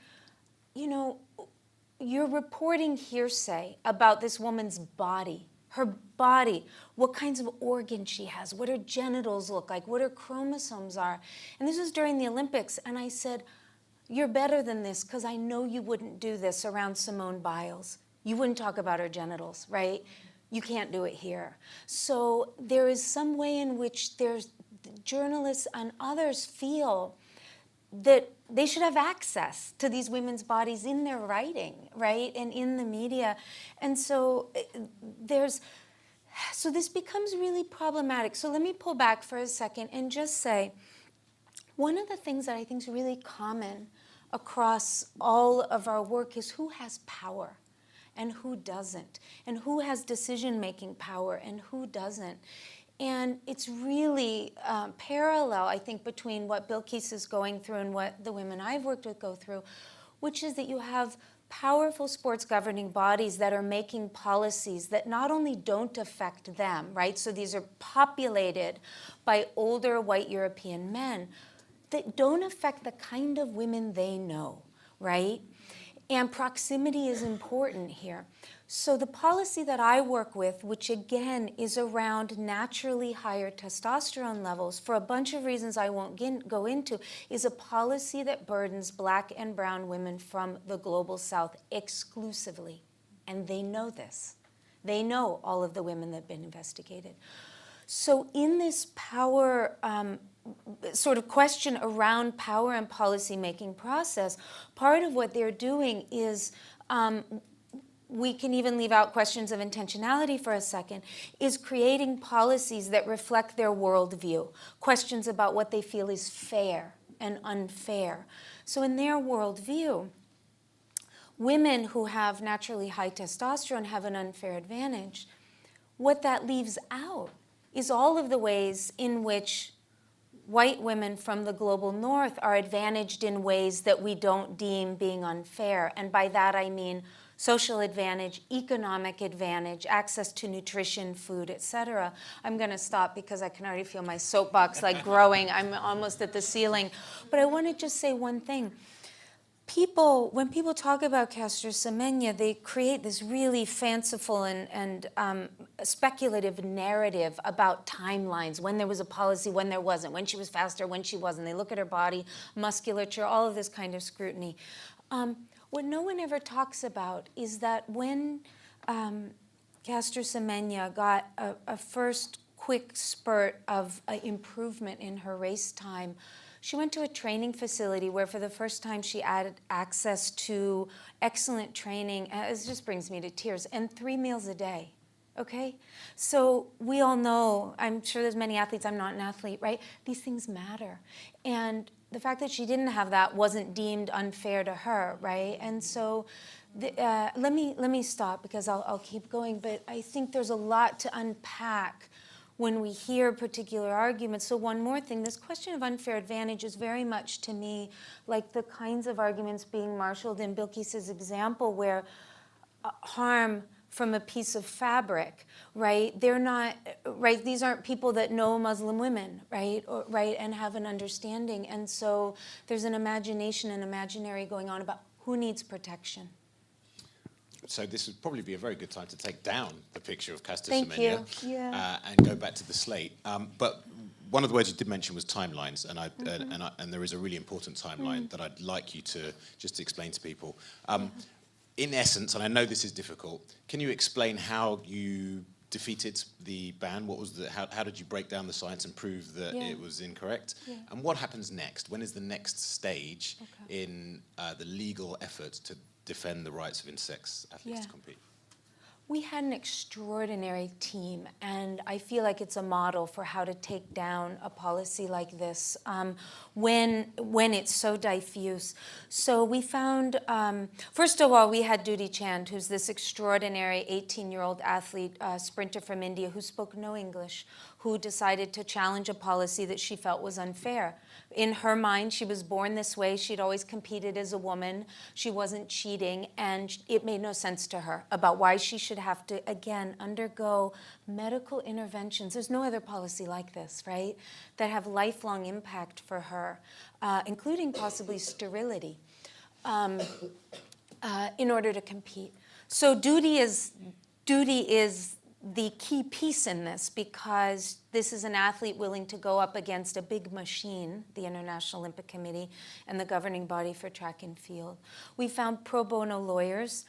you're reporting hearsay about this woman's body. Her body, what kinds of organs she has, what her genitals look like, what her chromosomes are. And this was during the Olympics, and I said, you're better than this because I know you wouldn't do this around Simone Biles. You wouldn't talk about her genitals, right? You can't do it here. So there is some way in which journalists and others feel that they should have access to these women's bodies in their writing, right, and in the media. And so so this becomes really problematic. So let me pull back for a second and just say, one of the things that I think is really common across all of our work is who has power and who doesn't, and who has decision-making power and who doesn't. And it's really parallel, I think, between what Bilqis is going through and what the women I've worked with go through, which is that you have powerful sports governing bodies that are making policies that not only don't affect them, right? So these are populated by older white European men that don't affect the kind of women they know, right? And proximity is important here. So the policy that I work with, which again is around naturally higher testosterone levels, for a bunch of reasons I won't go into, is a policy that burdens Black and brown women from the global South exclusively. And they know this. They know all of the women that have been investigated. So in this power sort of question around power and policy-making process, part of what they're doing is we can even leave out questions of intentionality for a second, is creating policies that reflect their worldview, questions about what they feel is fair and unfair. So in their worldview, women who have naturally high testosterone have an unfair advantage. What that leaves out is all of the ways in which white women from the global north are advantaged in ways that we don't deem being unfair. And by that I mean social advantage, economic advantage, access to nutrition, food, etc. I'm going to stop because I can already feel my soapbox like growing. I'm almost at the ceiling. But I want to just say one thing. When people talk about Caster Semenya, they create this really fanciful and speculative narrative about timelines, when there was a policy, when there wasn't, when she was faster, when she wasn't. They look at her body, musculature, all of this kind of scrutiny. What no one ever talks about is that when Caster Semenya got a first quick spurt of improvement in her race time, she went to a training facility where for the first time she had access to excellent training. It just brings me to tears. And 3 meals a day, okay? So we all know, I'm sure there's many athletes, I'm not an athlete, right? These things matter. And the fact that she didn't have that wasn't deemed unfair to her, right? And so let me stop because I'll keep going, but I think there's a lot to unpack when we hear particular arguments. So one more thing, this question of unfair advantage is very much to me like the kinds of arguments being marshaled in Bilqis's example where harm from a piece of fabric, right? They're not, right? These aren't people that know Muslim women, right? Right, and have an understanding. And so there's an imagination and imaginary going on about who needs protection. So this would probably be a very good time to take down the picture of Caster Semenya and go back to the slate. But one of the words you did mention was timelines, and there is a really important timeline that I'd like you to just explain to people. In essence, and I know this is difficult, can you explain how you defeated the ban? What was how did you break down the science and prove that it was incorrect? And what happens next? When is the next stage in the legal efforts to defend the rights of intersex athletes to compete? We had an extraordinary team, and I feel like it's a model for how to take down a policy like this when it's so diffuse. So we found, first of all, we had Dudi Chand, who's this extraordinary 18-year-old athlete, sprinter from India who spoke no English, who decided to challenge a policy that she felt was unfair. In her mind, she was born this way. She'd always competed as a woman. She wasn't cheating, and it made no sense to her about why she should have to, again, undergo medical interventions. There's no other policy like this, right, that have lifelong impact for her, including possibly sterility, in order to compete. So Dudi is the key piece in this, because this is an athlete willing to go up against a big machine, the International Olympic Committee and the governing body for track and field. We found pro bono lawyers.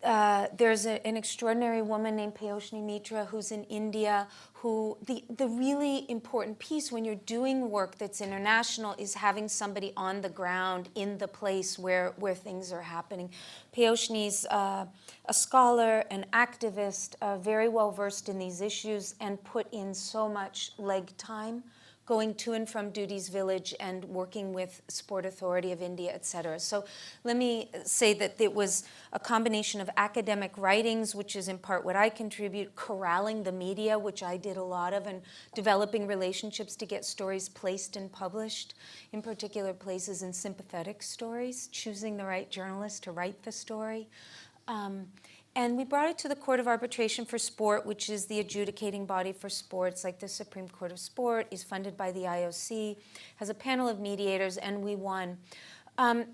there's an extraordinary woman named Payosni Mitra who's in India, who the really important piece when you're doing work that's international is having somebody on the ground in the place where things are happening. Payosni's a scholar, an activist, very well versed in these issues, and put in so much leg time going to and from Duty's village and working with Sport Authority of India, et cetera. So let me say that it was a combination of academic writings, which is in part what I contribute, corralling the media, which I did a lot of, and developing relationships to get stories placed and published, in particular places in sympathetic stories, choosing the right journalist to write the story. And we brought it to the Court of Arbitration for Sport, which is the adjudicating body for sports, like the Supreme Court of Sport, is funded by the IOC, has a panel of mediators, and we won. On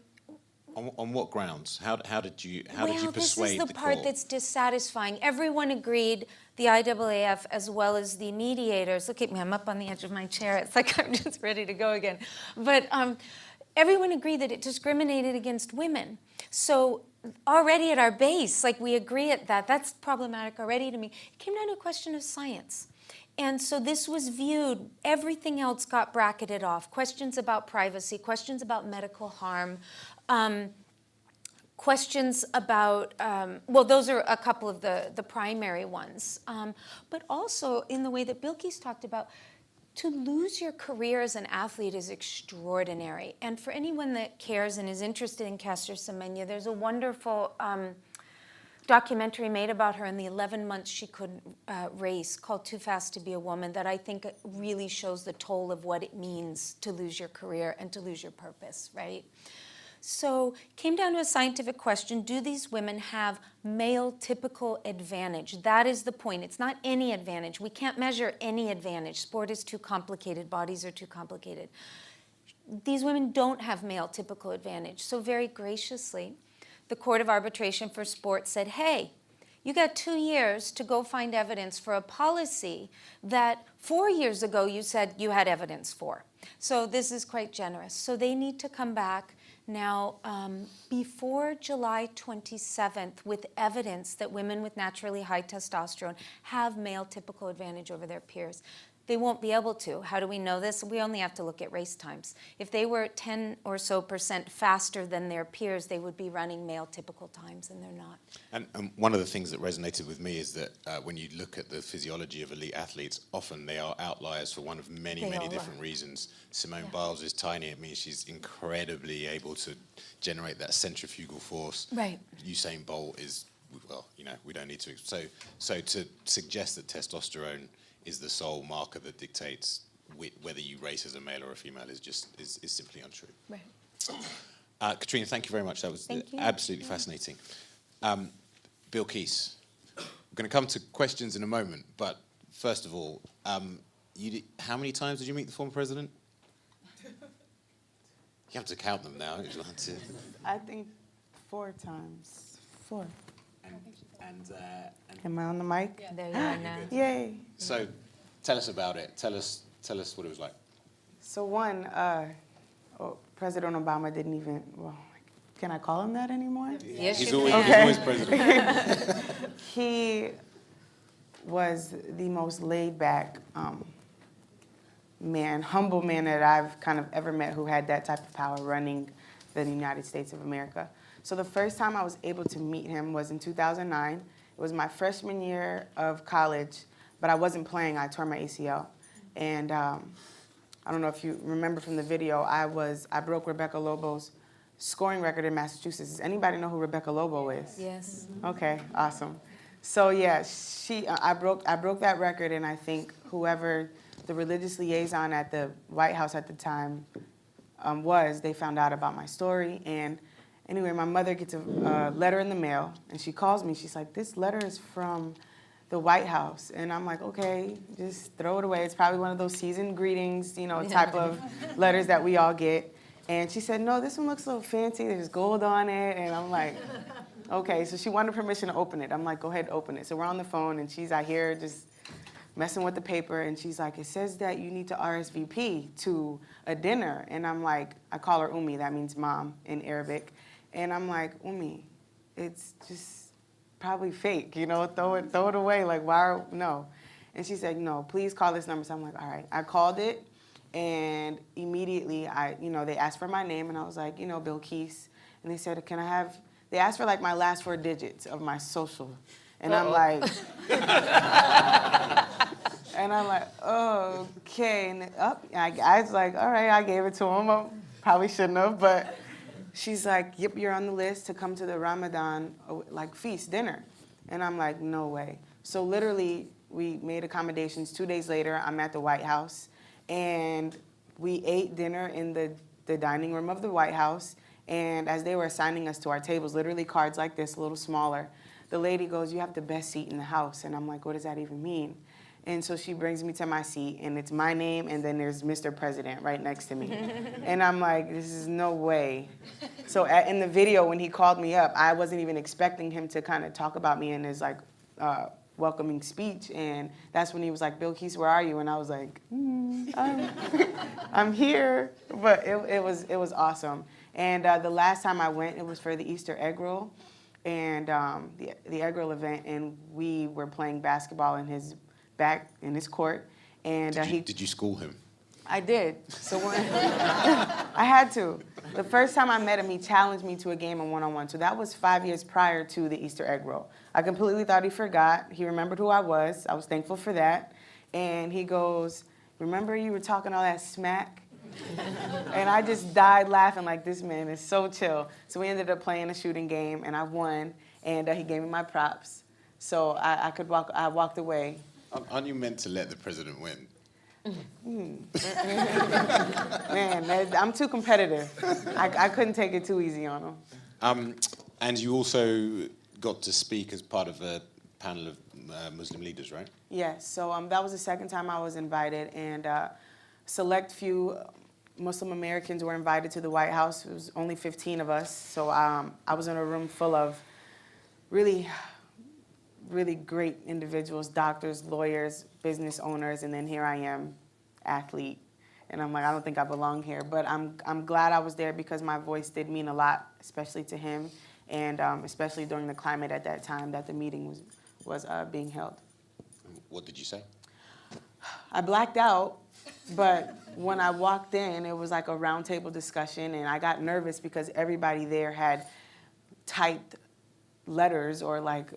what grounds? How did you persuade the court? This is the part that's dissatisfying. Everyone agreed, the IAAF as well as the mediators. Look at me, I'm up on the edge of my chair. It's like I'm just ready to go again. But everyone agreed that it discriminated against women. So already at our base, like we agree at that. That's problematic already to me. It came down to a question of science. And so this was viewed, everything else got bracketed off. Questions about privacy, questions about medical harm, questions about, well, those are a couple of the primary ones. But also in the way that Bilqis talked about, to lose your career as an athlete is extraordinary. And for anyone that cares and is interested in Caster Semenya, there's a wonderful documentary made about her in the 11 months she couldn't race called Too Fast to Be a Woman that I think really shows the toll of what it means to lose your career and to lose your purpose, right? So it came down to a scientific question, do these women have male typical advantage? That is the point. It's not any advantage. We can't measure any advantage. Sport is too complicated. Bodies are too complicated. These women don't have male typical advantage. So very graciously, the Court of Arbitration for Sport said, hey, you got 2 years to go find evidence for a policy that 4 years ago you said you had evidence for. So this is quite generous. So they need to come back now before July 27th with evidence that women with naturally high testosterone have male typical advantage over their peers. They won't be able to. How do we know this? We only have to look at race times. If they were 10% or so faster than their peers, they would be running male typical times, and they're not. And one of the things that resonated with me is that when you look at the physiology of elite athletes, often they are outliers for one of many different reasons. Simone Biles is tiny. It means she's incredibly able to generate that centrifugal force. Right. Usain Bolt is, well, you know, we don't need to. So to suggest that testosterone is the sole marker that dictates whether you race as a male or a female is simply untrue. Right. Katrina, thank you very much. That was absolutely fascinating. Bilqis, we're going to come to questions in a moment, but first of all, how many times did you meet the former president? You have to count them now. I think 4 times. 4. Am I on the mic? Yeah. There you are now. Yay. So tell us about it. Tell us what it was like. So one, President Obama didn't even, well, can I call him that anymore? Yes, he's you always president. He was the most laid back man, humble man that I've kind of ever met who had that type of power running the United States of America. So the first time I was able to meet him was in 2009. It was my freshman year of college, but I wasn't playing. I tore my ACL. And I don't know if you remember from the video, I broke Rebecca Lobo's scoring record in Massachusetts. Does anybody know who Rebecca Lobo is? Yes. Okay, awesome. So yeah, I broke that record, and I think whoever the religious liaison at the White House at the time they found out about my story. And anyway, my mother gets a letter in the mail, and she calls me. She's like, this letter is from the White House. And I'm like, okay, just throw it away. It's probably one of those seasoned greetings, type of letters that we all get. And she said, no, this one looks a little fancy. There's gold on it. And I'm like, okay. So she wanted permission to open it. I'm like, go ahead, open it. So we're on the phone, and she's out here just messing with the paper. And she's like, it says that you need to RSVP to a dinner. And I'm like, I call her Umi. That means mom in Arabic. And I'm like, Umi, it's just probably fake, you know, throw it away, like, no. And she said, no, please call this number. So I'm like, all right. I called it, and immediately they asked for my name, and I was like, Bilqis. And they said, they asked for like my last 4 digits of my social. And I'm like, oh, okay. And I was like, all right, I gave it to him. I probably shouldn't have, but she's like, yep, you're on the list to come to the Ramadan feast dinner. And I'm like, no way. So literally, we made accommodations. 2 days later, I'm at the White House, and we ate dinner in the dining room of the White House. And as they were assigning us to our tables, literally cards like this, a little smaller, the lady goes, you have the best seat in the house. And I'm like, what does that even mean? And so she brings me to my seat, and it's my name, and then there's Mr. President right next to me. And I'm like, this is no way. So in the video, when he called me up, I wasn't even expecting him to kind of talk about me in his welcoming speech. And that's when he was like, Bilqis, where are you? And I was like, I'm here. But it was awesome. And the last time I went, it was for the Easter egg roll, and the egg roll event, and we were playing basketball in his court. And did you school him? I did. So I had to. The first time I met him, he challenged me to a game of one-on-one. So that was 5 years prior to the Easter egg roll. I completely thought he forgot. He remembered who I was. I was thankful for that. And he goes, remember you were talking all that smack? And I just died laughing like, this man is so chill. So we ended up playing a shooting game, and I won. And he gave me my props. So I walked away. Aren't you meant to let the president win? Man, I'm too competitive. I couldn't take it too easy on him. And you also got to speak as part of a panel of Muslim leaders, right? Yes. So that was the second time I was invited, and select few Muslim Americans were invited to the White House. It was only 15 of us. So I was in a room full of really great individuals, doctors, lawyers, business owners, and then here I am, athlete. And I'm like, I don't think I belong here. But I'm glad I was there because my voice did mean a lot, especially to him, and especially during the climate at that time that the meeting was being held. What did you say? I blacked out, but when I walked in, it was like a roundtable discussion, and I got nervous because everybody there had typed letters or like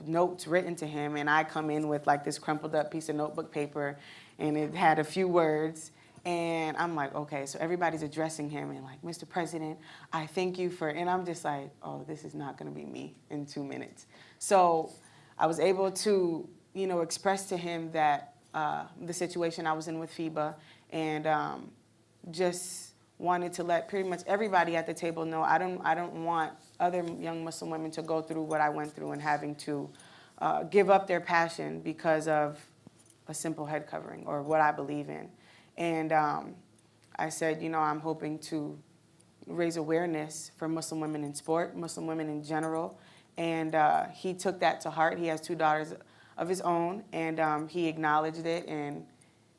notes written to him, and I come in with like this crumpled up piece of notebook paper, and it had a few words, and I'm like, okay, so everybody's addressing him and like, Mr. President, I thank you for, and I'm just like, oh, this is not gonna be me in 2 minutes. So I was able to, express to him that the situation I was in with FIBA, and just wanted to let pretty much everybody at the table know I don't want other young Muslim women to go through what I went through and having to give up their passion because of a simple head covering or what I believe in. And I said, I'm hoping to raise awareness for Muslim women in sport, Muslim women in general. And he took that to heart. He has 2 daughters of his own, and he acknowledged it. And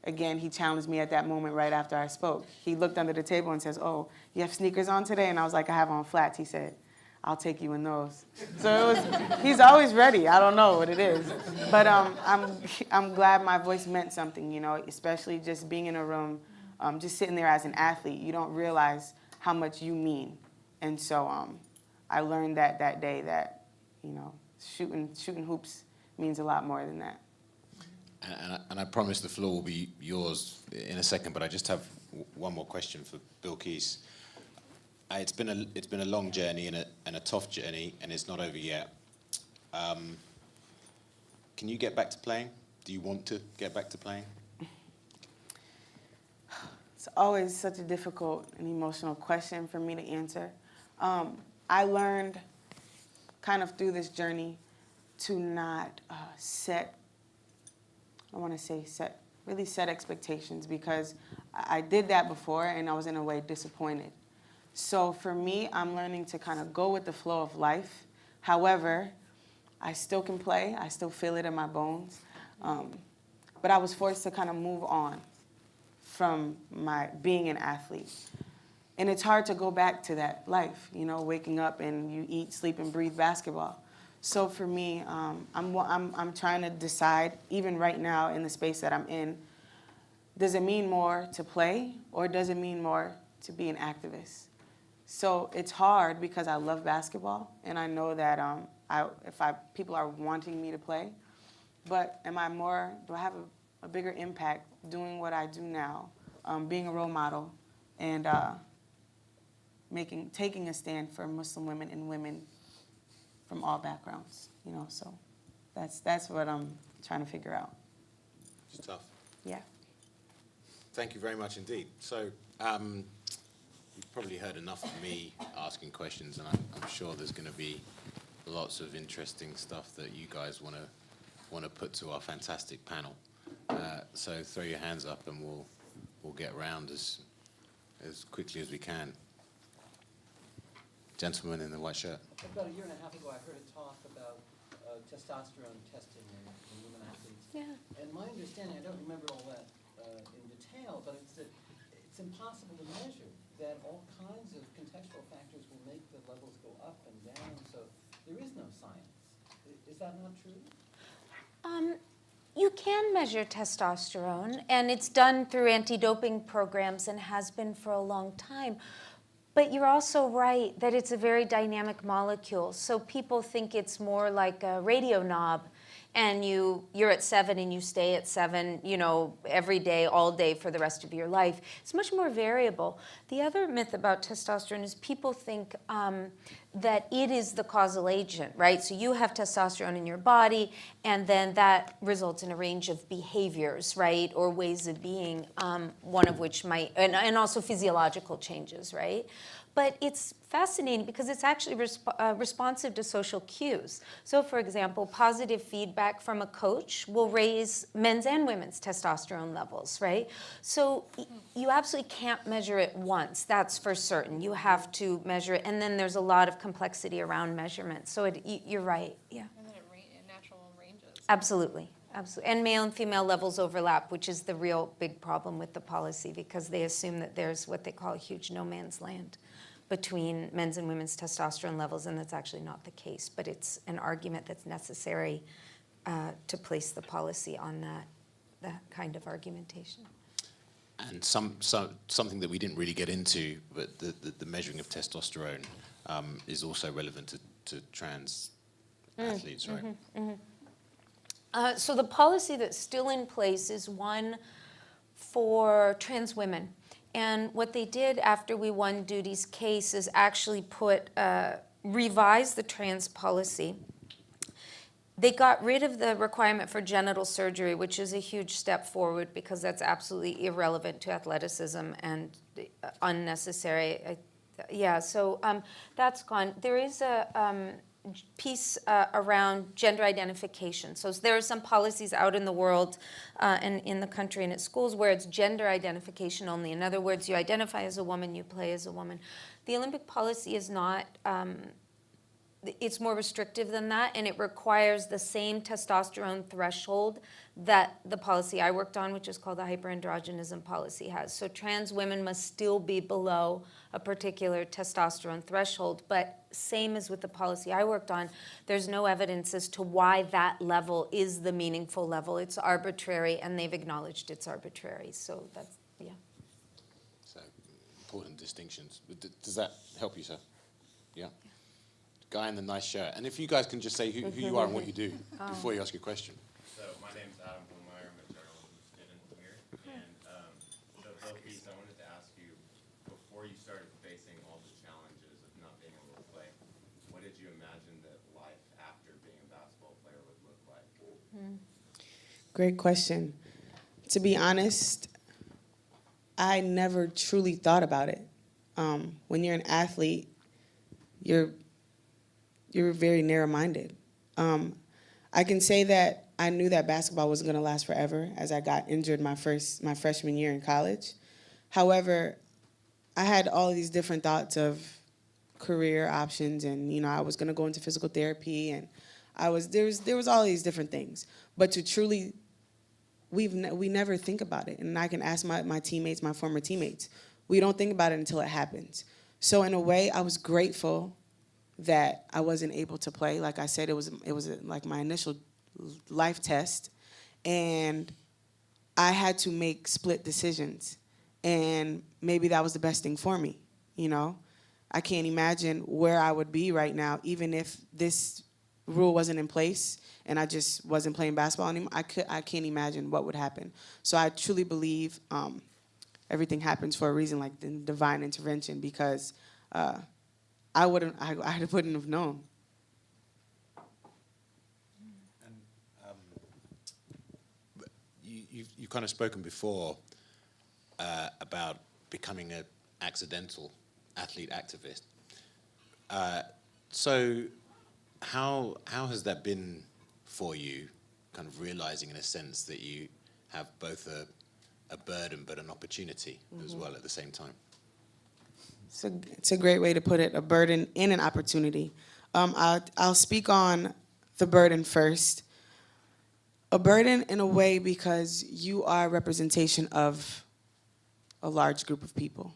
again, he challenged me at that moment right after I spoke. He looked under the table and says, oh, you have sneakers on today? And I was like, I have on flats. He said, I'll take you in those. So he's always ready. I don't know what it is. But I'm glad my voice meant something, especially just being in a room, just sitting there as an athlete. You don't realize how much you mean. And so I learned that day that, shooting hoops means a lot more than that. And I promise the floor will be yours in a second, but I just have one more question for Bilqis. It's been a long journey and a tough journey, and it's not over yet. Can you get back to playing? Do you want to get back to playing? It's always such a difficult and emotional question for me to answer. I learned kind of through this journey to not set expectations, because I did that before and I was in a way disappointed. So for me, I'm learning to kind of go with the flow of life. However, I still can play. I still feel it in my bones. But I was forced to kind of move on from my being an athlete. And it's hard to go back to that life, waking up and you eat, sleep, and breathe basketball. So for me, I'm trying to decide, even right now in the space that I'm in, does it mean more to play or does it mean more to be an activist? So it's hard because I love basketball and I know that people are wanting me to play, but do I have a bigger impact doing what I do now, being a role model and taking a stand for Muslim women and women from all backgrounds, so that's what I'm trying to figure out. It's tough. Yeah. Thank you very much indeed. So you've probably heard enough of me asking questions, and I'm sure there's going to be lots of interesting stuff that you guys want to put to our fantastic panel. So throw your hands up, and we'll get around as quickly as we can. Gentleman in the white shirt. About a year and a half ago, I heard a talk about testosterone testing in women athletes. Yeah. And my understanding, I don't remember all that in detail, but it's that it's impossible to measure, that all kinds of contextual factors will make the levels go up and down, so there is no science. Is that not true? You can measure testosterone, and it's done through anti-doping programs and has been for a long time. But you're also right that it's a very dynamic molecule. So people think it's more like a radio knob, and you're at 7 and you stay at 7, every day, all day for the rest of your life. It's much more variable. The other myth about testosterone is people think that it is the causal agent, right? So you have testosterone in your body, and then that results in a range of behaviors, right, or ways of being, one of which might, and also physiological changes, right? But it's fascinating because it's actually responsive to social cues. So for example, positive feedback from a coach will raise men's and women's testosterone levels, right? So you absolutely can't measure it once, that's for certain. You have to measure it, and then there's a lot of complexity around measurement. So you're right, yeah. And then it natural ranges. Absolutely. Absolutely. And male and female levels overlap, which is the real big problem with the policy, because they assume that there's what they call a huge no man's land between men's and women's testosterone levels, and that's actually not the case. But it's an argument that's necessary to place the policy on that kind of argumentation. And something that we didn't really get into, but the measuring of testosterone is also relevant to trans athletes, right? Mm-hmm, mm-hmm. So the policy that's still in place is one for trans women. And what they did after we won Duty's case is actually revise the trans policy. They got rid of the requirement for genital surgery, which is a huge step forward because that's absolutely irrelevant to athleticism and unnecessary. So that's gone. There is a piece around gender identification. So there are some policies out in the world and in the country and at schools where it's gender identification only. In other words, you identify as a woman, you play as a woman. The Olympic policy is not, it's more restrictive than that, and it requires the same testosterone threshold that the policy I worked on, which is called the hyperandrogenism policy, has. So trans women must still be below a particular testosterone threshold, but same as with the policy I worked on, there's no evidence as to why that level is the meaningful level. It's arbitrary, and they've acknowledged it's arbitrary. So that's, yeah. So important distinctions. Does that help you, sir? Yeah? Guy in the nice shirt. And if you guys can just say who you are and what you do before you ask your question. So my name's Adam Blumeyer. I'm a journalism student here. And so Bilqis, I wanted to ask you, before you started facing all the challenges of not being able to play, what did you imagine that life after being a basketball player would look like? Great question. To be honest, I never truly thought about it. When you're an athlete, you're very narrow-minded. I can say that I knew that basketball wasn't going to last forever, as I got injured my freshman year in college. However, I had all of these different thoughts of career options, and I was going to go into physical therapy, and there was all these different things. But to truly, we never think about it, and I can ask my teammates, my former teammates. We don't think about it until it happens. So in a way, I was grateful that I wasn't able to play. Like I said, it was like my initial life test, and I had to make split decisions, and maybe that was the best thing for me, you know? I can't imagine where I would be right now, even if this rule wasn't in place and I just wasn't playing basketball anymore. I can't imagine what would happen. So I truly believe everything happens for a reason, like the divine intervention, because I wouldn't have known. You've kind of spoken before about becoming an accidental athlete activist. So how has that been for you, kind of realizing in a sense that you have both a burden but an opportunity as well at the same time? It's a great way to put it, a burden and an opportunity. I'll speak on the burden first. A burden in a way because you are a representation of a large group of people.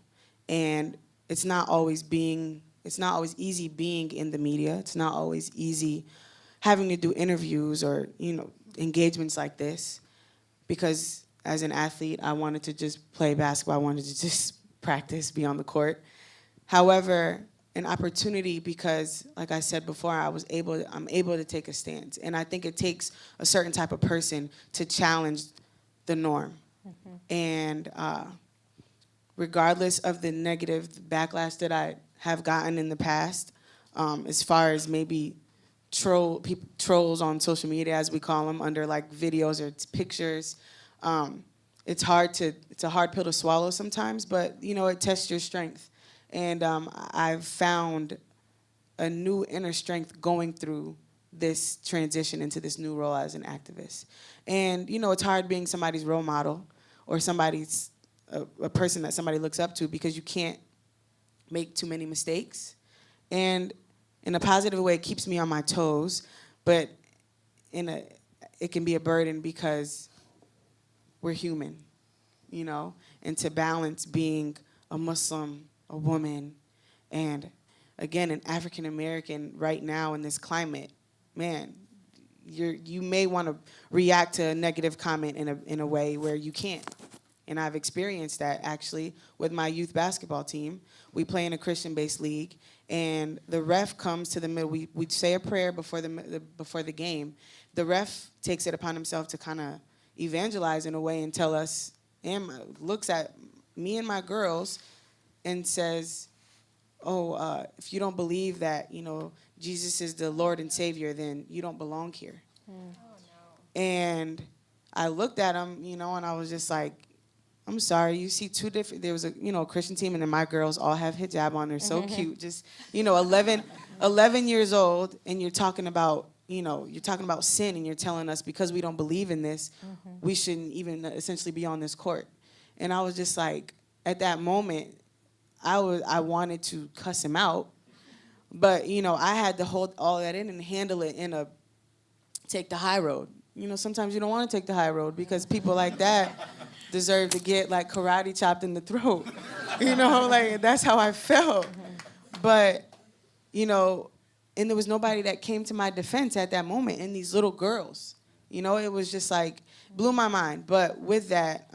And it's not always easy being in the media. It's not always easy having to do interviews or, engagements like this, because as an athlete, I wanted to just play basketball. I wanted to just practice, be on the court. However, an opportunity because, like I said before, I'm able to take a stance. And I think it takes a certain type of person to challenge the norm. Mm-hmm. And regardless of the negative backlash that I have gotten in the past, as far as maybe trolls on social media, as we call them, under like videos or pictures, it's a hard pill to swallow sometimes, but it tests your strength. And I've found a new inner strength going through this transition into this new role as an activist. And it's hard being somebody's role model or somebody's a person that somebody looks up to, because you can't make too many mistakes. And in a positive way, it keeps me on my toes, but it can be a burden because we're human, and to balance being a Muslim, a woman, and again, an African American right now in this climate, man, you may want to react to a negative comment in a way where you can't. And I've experienced that actually with my youth basketball team. We play in a Christian-based league, and the ref comes to the middle. We say a prayer before the game. The ref takes it upon himself to kind of evangelize in a way and tell us, and looks at me and my girls and says, if you don't believe that, Jesus is the Lord and Savior, then you don't belong here. Mm. Oh, no. And I looked at him, and I was just like, I'm sorry, you see two different, there was a Christian team, and then my girls all have hijab on. They're so cute, just, 11 years old, and you're talking about sin, and you're telling us because we don't believe in this, we shouldn't even essentially be on this court. And I was just like, at that moment, I wanted to cuss him out, but I had to hold all that in and handle it in take the high road. Sometimes you don't want to take the high road because people like that deserve to get like karate chopped in the throat. Like that's how I felt. But and there was nobody that came to my defense at that moment. And these little girls, it was just like blew my mind. But with that,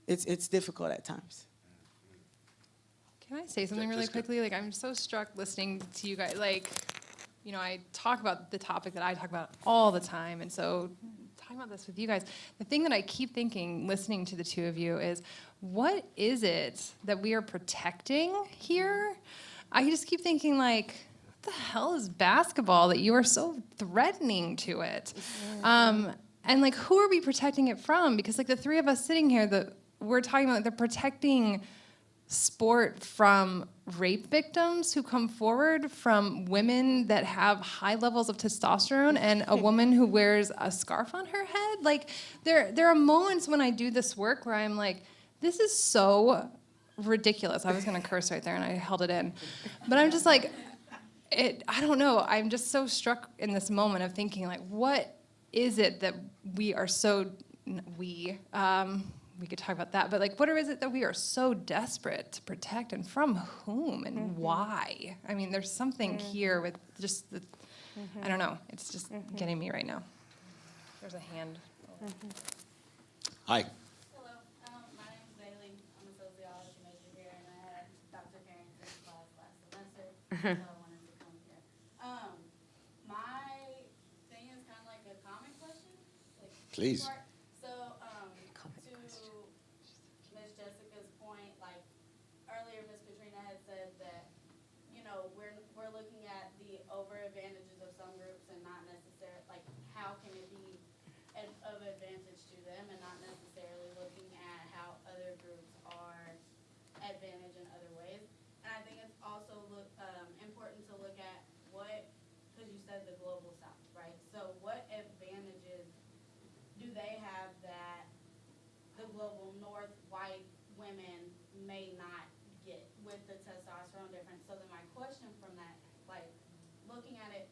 it's difficult at times. Can I say something really quickly? Like, I'm so struck listening to you guys. Like, I talk about the topic that I talk about all the time. And so talking about this with you guys, the thing that I keep thinking, listening to the two of you, is what is it that we are protecting here? I just keep thinking, like, what the hell is basketball that you are so threatening to it? And, like, who are we protecting it from? Because, like, the three of us sitting here, we're talking about, like, they're protecting sport from rape victims who come forward, from women that have high levels of testosterone, and a woman who wears a scarf on her head. Like, there are moments when I do this work where I'm like, this is so ridiculous. I was going to curse right there, and I held it in. But I'm just like, I don't know. I'm just so struck in this moment of thinking, like, what is it that we are so, we could talk about that, but like, what is it that we are so desperate to protect, and from whom, and why? I mean, there's something here with just the, I don't know, it's just getting me right now. There's a hand. Hi. Hello, my name is Bailey. I'm a sociology major here, and I had Dr. Carrington's class last semester, so I wanted to come here. My thing is kind of like a common question. Like, Please. So, to Ms. Jessica's point, like earlier, Ms. Katrina had said that, you know, we're looking at the over advantages of some groups and not necessarily like how can it be of advantage to them, and not necessarily looking at how other groups are advantaged in other ways. And I think it's also important to look at what, because you said the global south, right? So what advantages do they have that the global north white women may not get with the testosterone difference? So then my question from that, like looking at it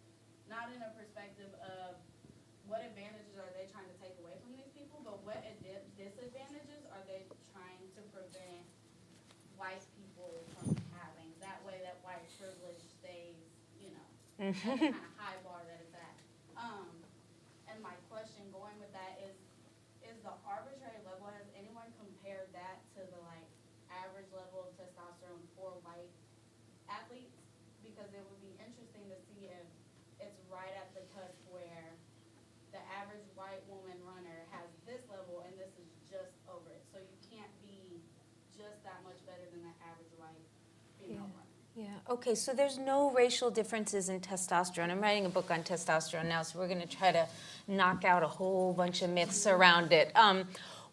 not in a perspective of what advantages are they trying to take away from these people, but what disadvantages are they trying to prevent white people from having? That way that white privilege stays, you know, at the kind of high bar that it's at. And my question going with that is the arbitrary level, has anyone compared that to the like average level of testosterone for white athletes? Because it would be interesting to see if it's right at the cusp where the average white woman runner has this level and this is just over it. So you can't be just that much better than the average white female runner. Yeah, okay, so there's no racial differences in testosterone. I'm writing a book on testosterone now, so we're going to try to knock out a whole bunch of myths around it.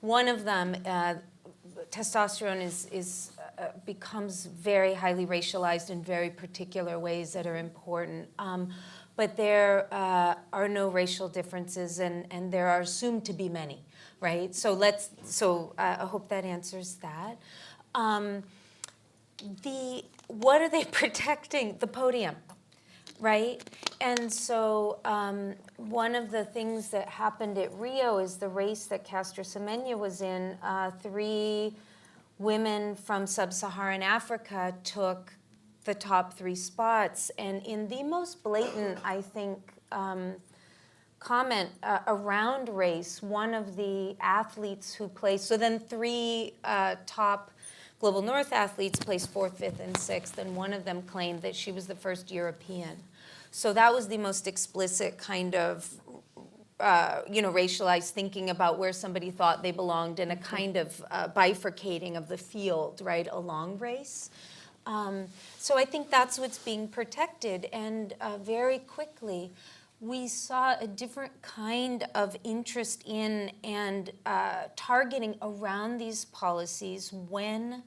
One of them, testosterone becomes very highly racialized in very particular ways that are important. But there are no racial differences, and there are assumed to be many, right? So I hope that answers that. What are they protecting? The podium, right? And so one of the things that happened at Rio is the race that Caster Semenya was in. 3 women from sub-Saharan Africa took the top 3 spots, and in the most blatant, I think, comment around race, one of the athletes who placed, so then 3 top Global North athletes placed 4th, 5th, and 6th, and one of them claimed that she was the first European. So that was the most explicit kind of, racialized thinking about where somebody thought they belonged, and a kind of bifurcating of the field, right, along race. So I think that's what's being protected, and very quickly we saw a different kind of interest in and targeting around these policies when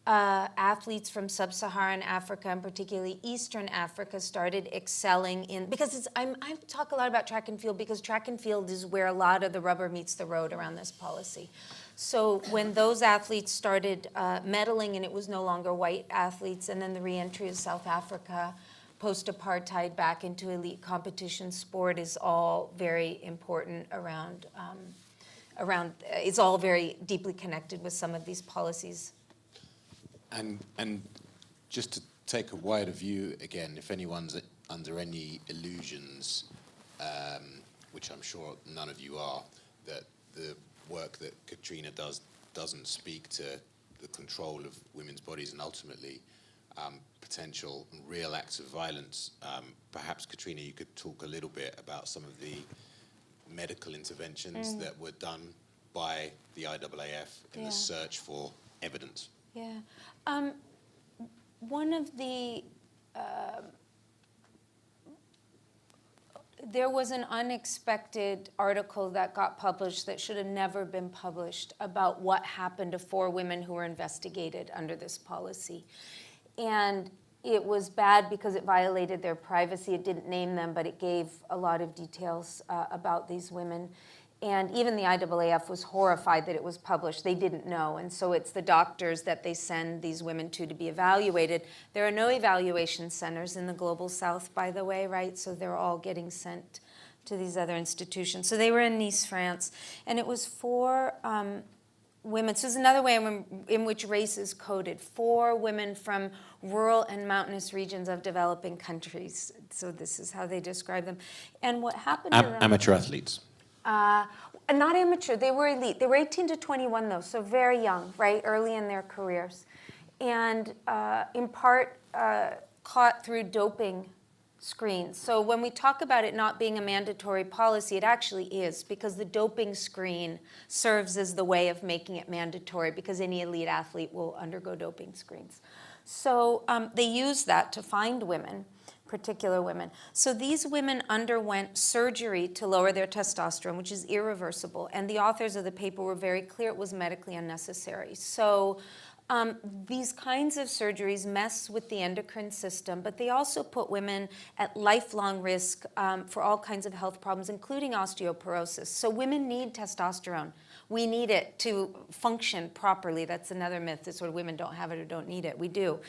athletes from sub-Saharan Africa, and particularly Eastern Africa, started excelling in, because I talk a lot about track and field because track and field is where a lot of the rubber meets the road around this policy. So when those athletes started medaling, and it was no longer white athletes, and then the reentry of South Africa, post-apartheid back into elite competition sport is all very important around, it's all very deeply connected with some of these policies. And just to take a wider view again, if anyone's under any illusions, which I'm sure none of you are, that the work that Katrina does doesn't speak to the control of women's bodies and ultimately potential and real acts of violence. Perhaps, Katrina, you could talk a little bit about some of the medical interventions that were done by the IAAF in the search for evidence. Yeah. One of the, there was an unexpected article that got published that should have never been published about what happened to 4 women who were investigated under this policy. And it was bad because it violated their privacy. It didn't name them, but it gave a lot of details about these women. And even the IAAF was horrified that it was published. They didn't know. And so it's the doctors that they send these women to be evaluated. There are no evaluation centers in the Global South, by the way, right? So they're all getting sent to these other institutions. So they were in Nice, France. And it was 4 women. So there's another way in which race is coded for women from rural and mountainous regions of developing countries. So this is how they describe them. And what happened to them... Amateur athletes. Not amateur, they were elite. They were 18 to 21 though, so very young, right, early in their careers. And in part caught through doping screens. So when we talk about it not being a mandatory policy, it actually is, because the doping screen serves as the way of making it mandatory, because any elite athlete will undergo doping screens. So they use that to find women, particular women. So these women underwent surgery to lower their testosterone, which is irreversible, and the authors of the paper were very clear it was medically unnecessary. So these kinds of surgeries mess with the endocrine system, but they also put women at lifelong risk for all kinds of health problems, including osteoporosis. So women need testosterone. We need it to function properly. That's another myth, that sort of women don't have it or don't need it. We do.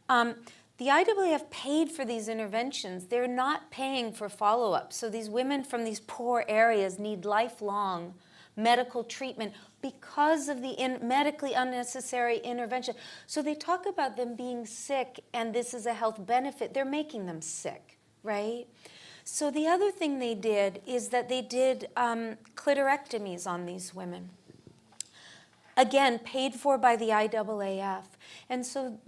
The IAAF paid for these interventions. They're not paying for follow-up. So these women from these poor areas need lifelong medical treatment because of the medically unnecessary intervention. So they talk about them being sick, and this is a health benefit. They're making them sick, right? So the other thing they did is that they did clitorectomies on these women. Again, paid for by the IAAF. And so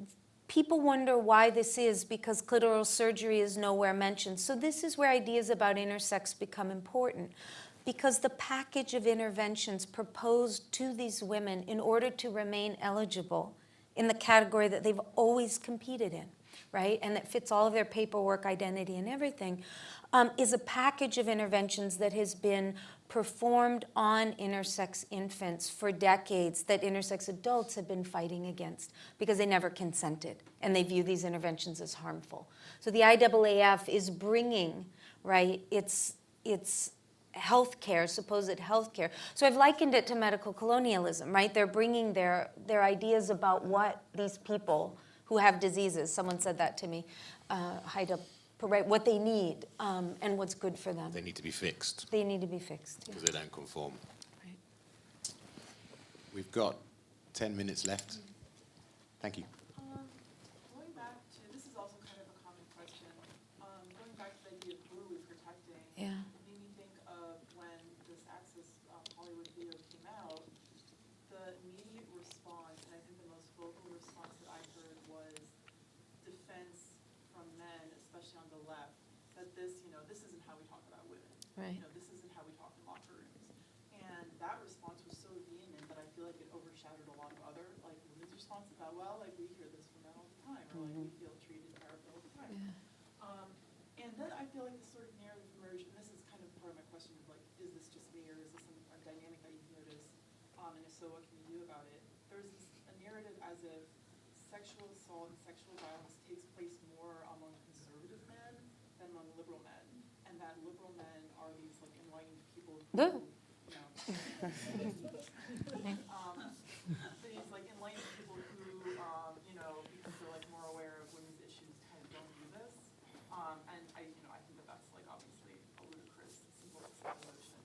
people wonder why this is, because clitoral surgery is nowhere mentioned. So this is where ideas about intersex become important, because the package of interventions proposed to these women in order to remain eligible in the category that they've always competed in, right, and that fits all of their paperwork, identity, and everything, is a package of interventions that has been performed on intersex infants for decades, that intersex adults have been fighting against because they never consented, and they view these interventions as harmful. So the IAAF is bringing, right, its healthcare, supposed healthcare. So I've likened it to medical colonialism, right? They're bringing their ideas about what these people who have diseases, someone said that to me, what they need and what's good for them. They need to be fixed. They need to be fixed. Because they don't conform. Right. We've got 10 minutes left. Thank you. Going back to, this is also kind of a common question, going back to the idea of who are we protecting, yeah. Made me think of when this Access Hollywood video came out, the immediate response, and I think the most vocal response that I heard was defense from men, especially on the left, that this, this isn't how we talk about women. Right. This isn't how we talk in locker rooms. And that response was so vehement that I feel like it overshadowed a lot of other, women's responses about, well, we hear this from men all the time, or we feel treated terribly all the time. Yeah. And then I feel like this sort of narrative emerged, and this is kind of part of my question of is this just me, or is this a dynamic that you've noticed? And if so, what can you do about it? There's a narrative as if sexual assault and sexual violence takes place more among conservative men than among liberal men, and that liberal men are these enlightened people who, these enlightened people who, because they're more aware of women's issues, kind of don't do this. And I think that that's obviously a ludicrous, simple explanation.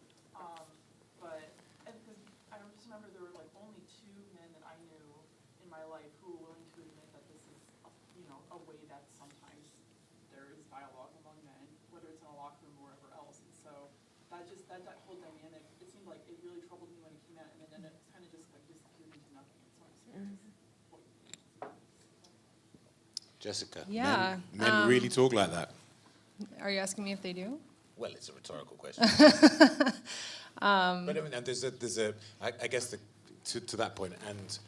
But because I just remember there were only two men that I knew in my life who were willing to admit that this is a way that sometimes there is dialogue among men, whether it's in a locker room or wherever else. And so that whole dynamic, it seemed like it really troubled me when it came out, and then it kind of just disappeared into nothing. And so I'm just curious what you think. Jessica, yeah, men really talk like that. Are you asking me if they do? Well, it's a rhetorical question. But I mean, I guess to that point, and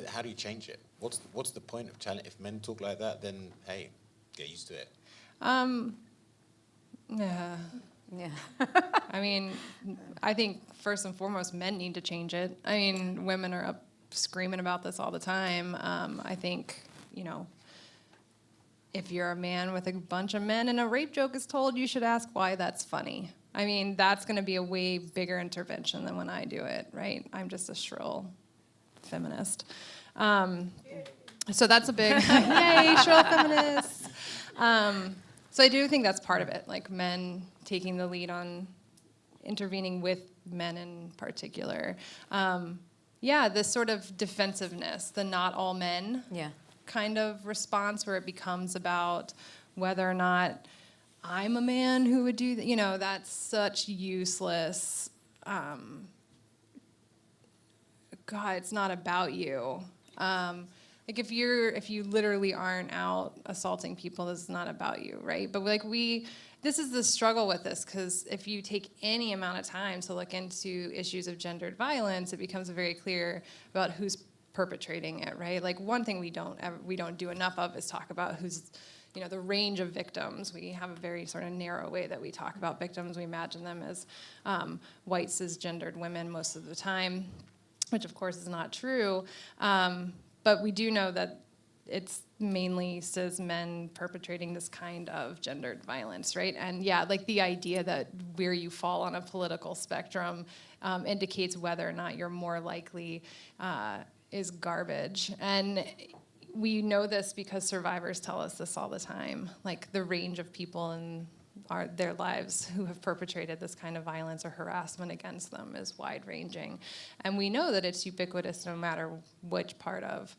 how do you change it? What's the point of challenge? If men talk like that, then hey, get used to it. Yeah. Yeah. I mean, I think first and foremost, men need to change it. I mean, women are up screaming about this all the time. I think, if you're a man with a bunch of men and a rape joke is told, you should ask why that's funny. I mean, that's going to be a way bigger intervention than when I do it, right? I'm just a shrill feminist. So that's a big, yay, shrill feminists. So I do think that's part of it, men taking the lead on intervening with men in particular. Yeah, this sort of defensiveness, the not all men kind of response, where it becomes about whether or not I'm a man who would do that. You know, that's such useless. God, it's not about you. Like if you literally aren't out assaulting people, this is not about you, right? But like this is the struggle with this, because if you take any amount of time to look into issues of gendered violence, it becomes very clear about who's perpetrating it, right? Like one thing we don't do enough of is talk about who's, you know, the range of victims. We have a very sort of narrow way that we talk about victims. We imagine them as white cisgendered women most of the time, which of course is not true. But we do know that it's mainly cis men perpetrating this kind of gendered violence, right? And yeah, like the idea that where you fall on a political spectrum indicates whether or not you're more likely is garbage. And we know this because survivors tell us this all the time. Like the range of people in their lives who have perpetrated this kind of violence or harassment against them is wide-ranging. And we know that it's ubiquitous no matter which part of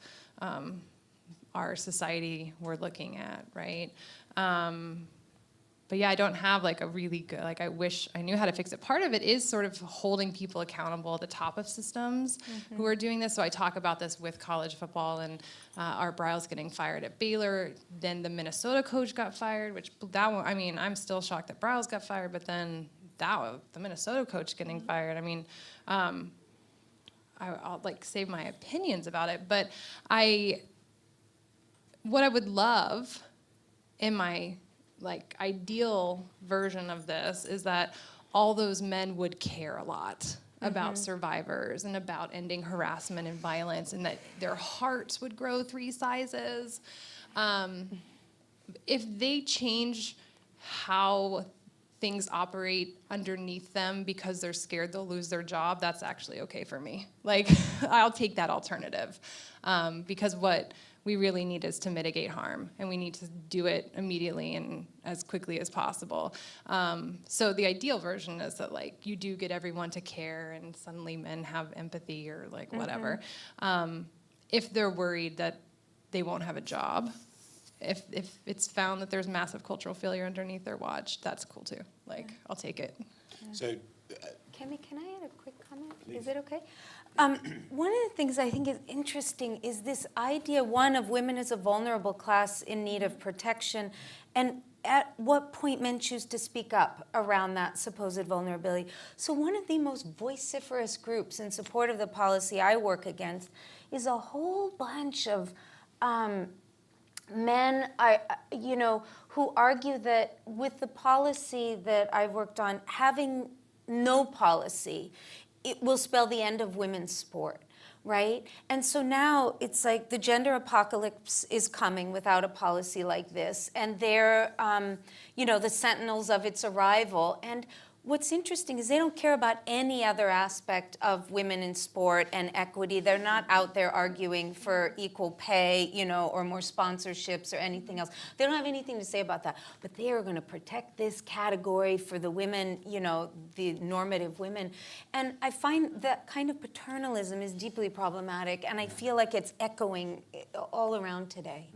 our society we're looking at, right? But yeah, I don't have like a really good, like I wish I knew how to fix it. Part of it is sort of holding people accountable at the top of systems who are doing this. So I talk about this with college football, and Art Briles getting fired at Baylor. Then the Minnesota coach got fired, which that one, I mean, I'm still shocked that Briles got fired, but then the Minnesota coach getting fired. I mean, I'll like save my opinions about it, but what I would love in my like ideal version of this is that all those men would care a lot about survivors and about ending harassment and violence, and that their hearts would grow 3 sizes. If they change how things operate underneath them because they're scared they'll lose their job, that's actually okay for me. Like, I'll take that alternative, because what we really need is to mitigate harm, and we need to do it immediately and as quickly as possible. So the ideal version is that like you do get everyone to care, and suddenly men have empathy or like whatever. If they're worried that they won't have a job, if it's found that there's massive cultural failure underneath their watch, that's cool too. Like, I'll take it. So, Keme, can I add a quick comment? Please. Is it okay? One of the things I think is interesting is this idea, one, of women as a vulnerable class in need of protection, and at what point men choose to speak up around that supposed vulnerability. So one of the most vociferous groups in support of the policy I work against is a whole bunch of men, who argue that with the policy that I've worked on, having no policy, it will spell the end of women's sport, right? And so now it's like the gender apocalypse is coming without a policy like this, and they're, the sentinels of its arrival. And what's interesting is they don't care about any other aspect of women in sport and equity. They're not out there arguing for equal pay, or more sponsorships or anything else. They don't have anything to say about that. But they are going to protect this category for the women, the normative women. And I find that kind of paternalism is deeply problematic, and I feel like it's echoing all around today.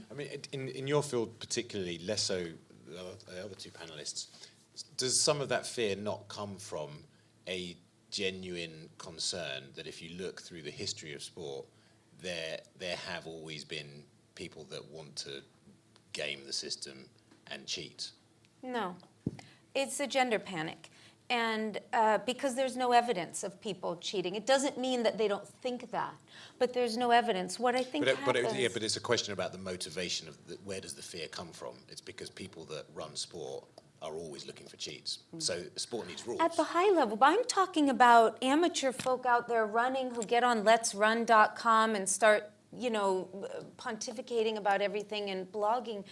I mean, in your field particularly, less so the other two panelists, does some of that fear not come from a genuine concern that if you look through the history of sport, there have always been people that want to game the system and cheat? No. It's a gender panic. And because there's no evidence of people cheating. It doesn't mean that they don't think that, but there's no evidence. What I think happens... But it's a question about the motivation of where does the fear come from? It's because people that run sport are always looking for cheats. So sport needs rules. At the high level, but I'm talking about amateur folk out there running who get on letsrun.com and start, pontificating about everything and blogging.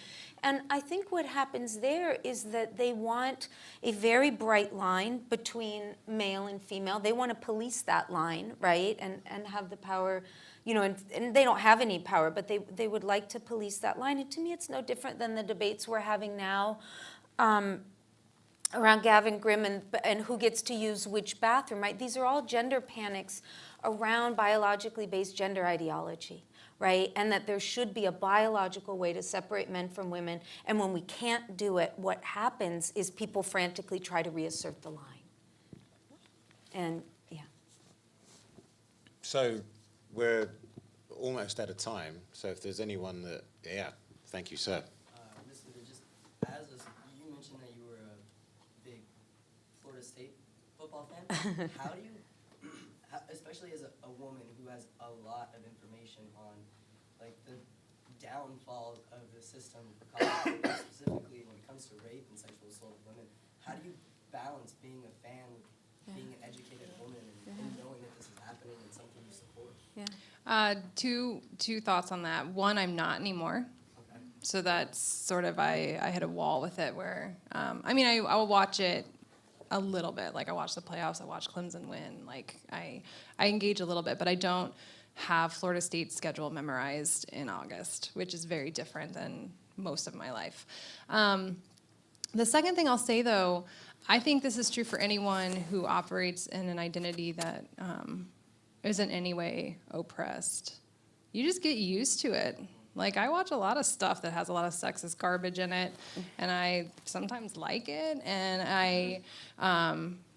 And I think what happens there is that they want a very bright line between male and female. They want to police that line, right? And have the power, and they don't have any power, but they would like to police that line. And to me, it's no different than the debates we're having now around Gavin Grimm and who gets to use which bathroom, right? These are all gender panics around biologically based gender ideology, right? And that there should be a biological way to separate men from women. And when we can't do it, what happens is people frantically try to reassert the line. And yeah. So we're almost out of time. So if there's anyone that, yeah, thank you, sir. Just as you mentioned that you were a big Florida State football fan. How do you, especially as a woman who has a lot of information on like the downfall of the system for college, specifically when it comes to rape and sexual assault of women, how do you balance being a fan with being an educated woman and knowing that this is happening and something you support? Two thoughts on that. One, I'm not anymore. Okay. So that's sort of, I hit a wall with it where, I will watch it a little bit. Like I watch the playoffs, I watch Clemson win. Like I engage a little bit, but I don't have Florida State's schedule memorized in August, which is very different than most of my life. The second thing I'll say though, I think this is true for anyone who operates in an identity that isn't in any way oppressed. You just get used to it. Like, I watch a lot of stuff that has a lot of sexist garbage in it, and I sometimes like it, and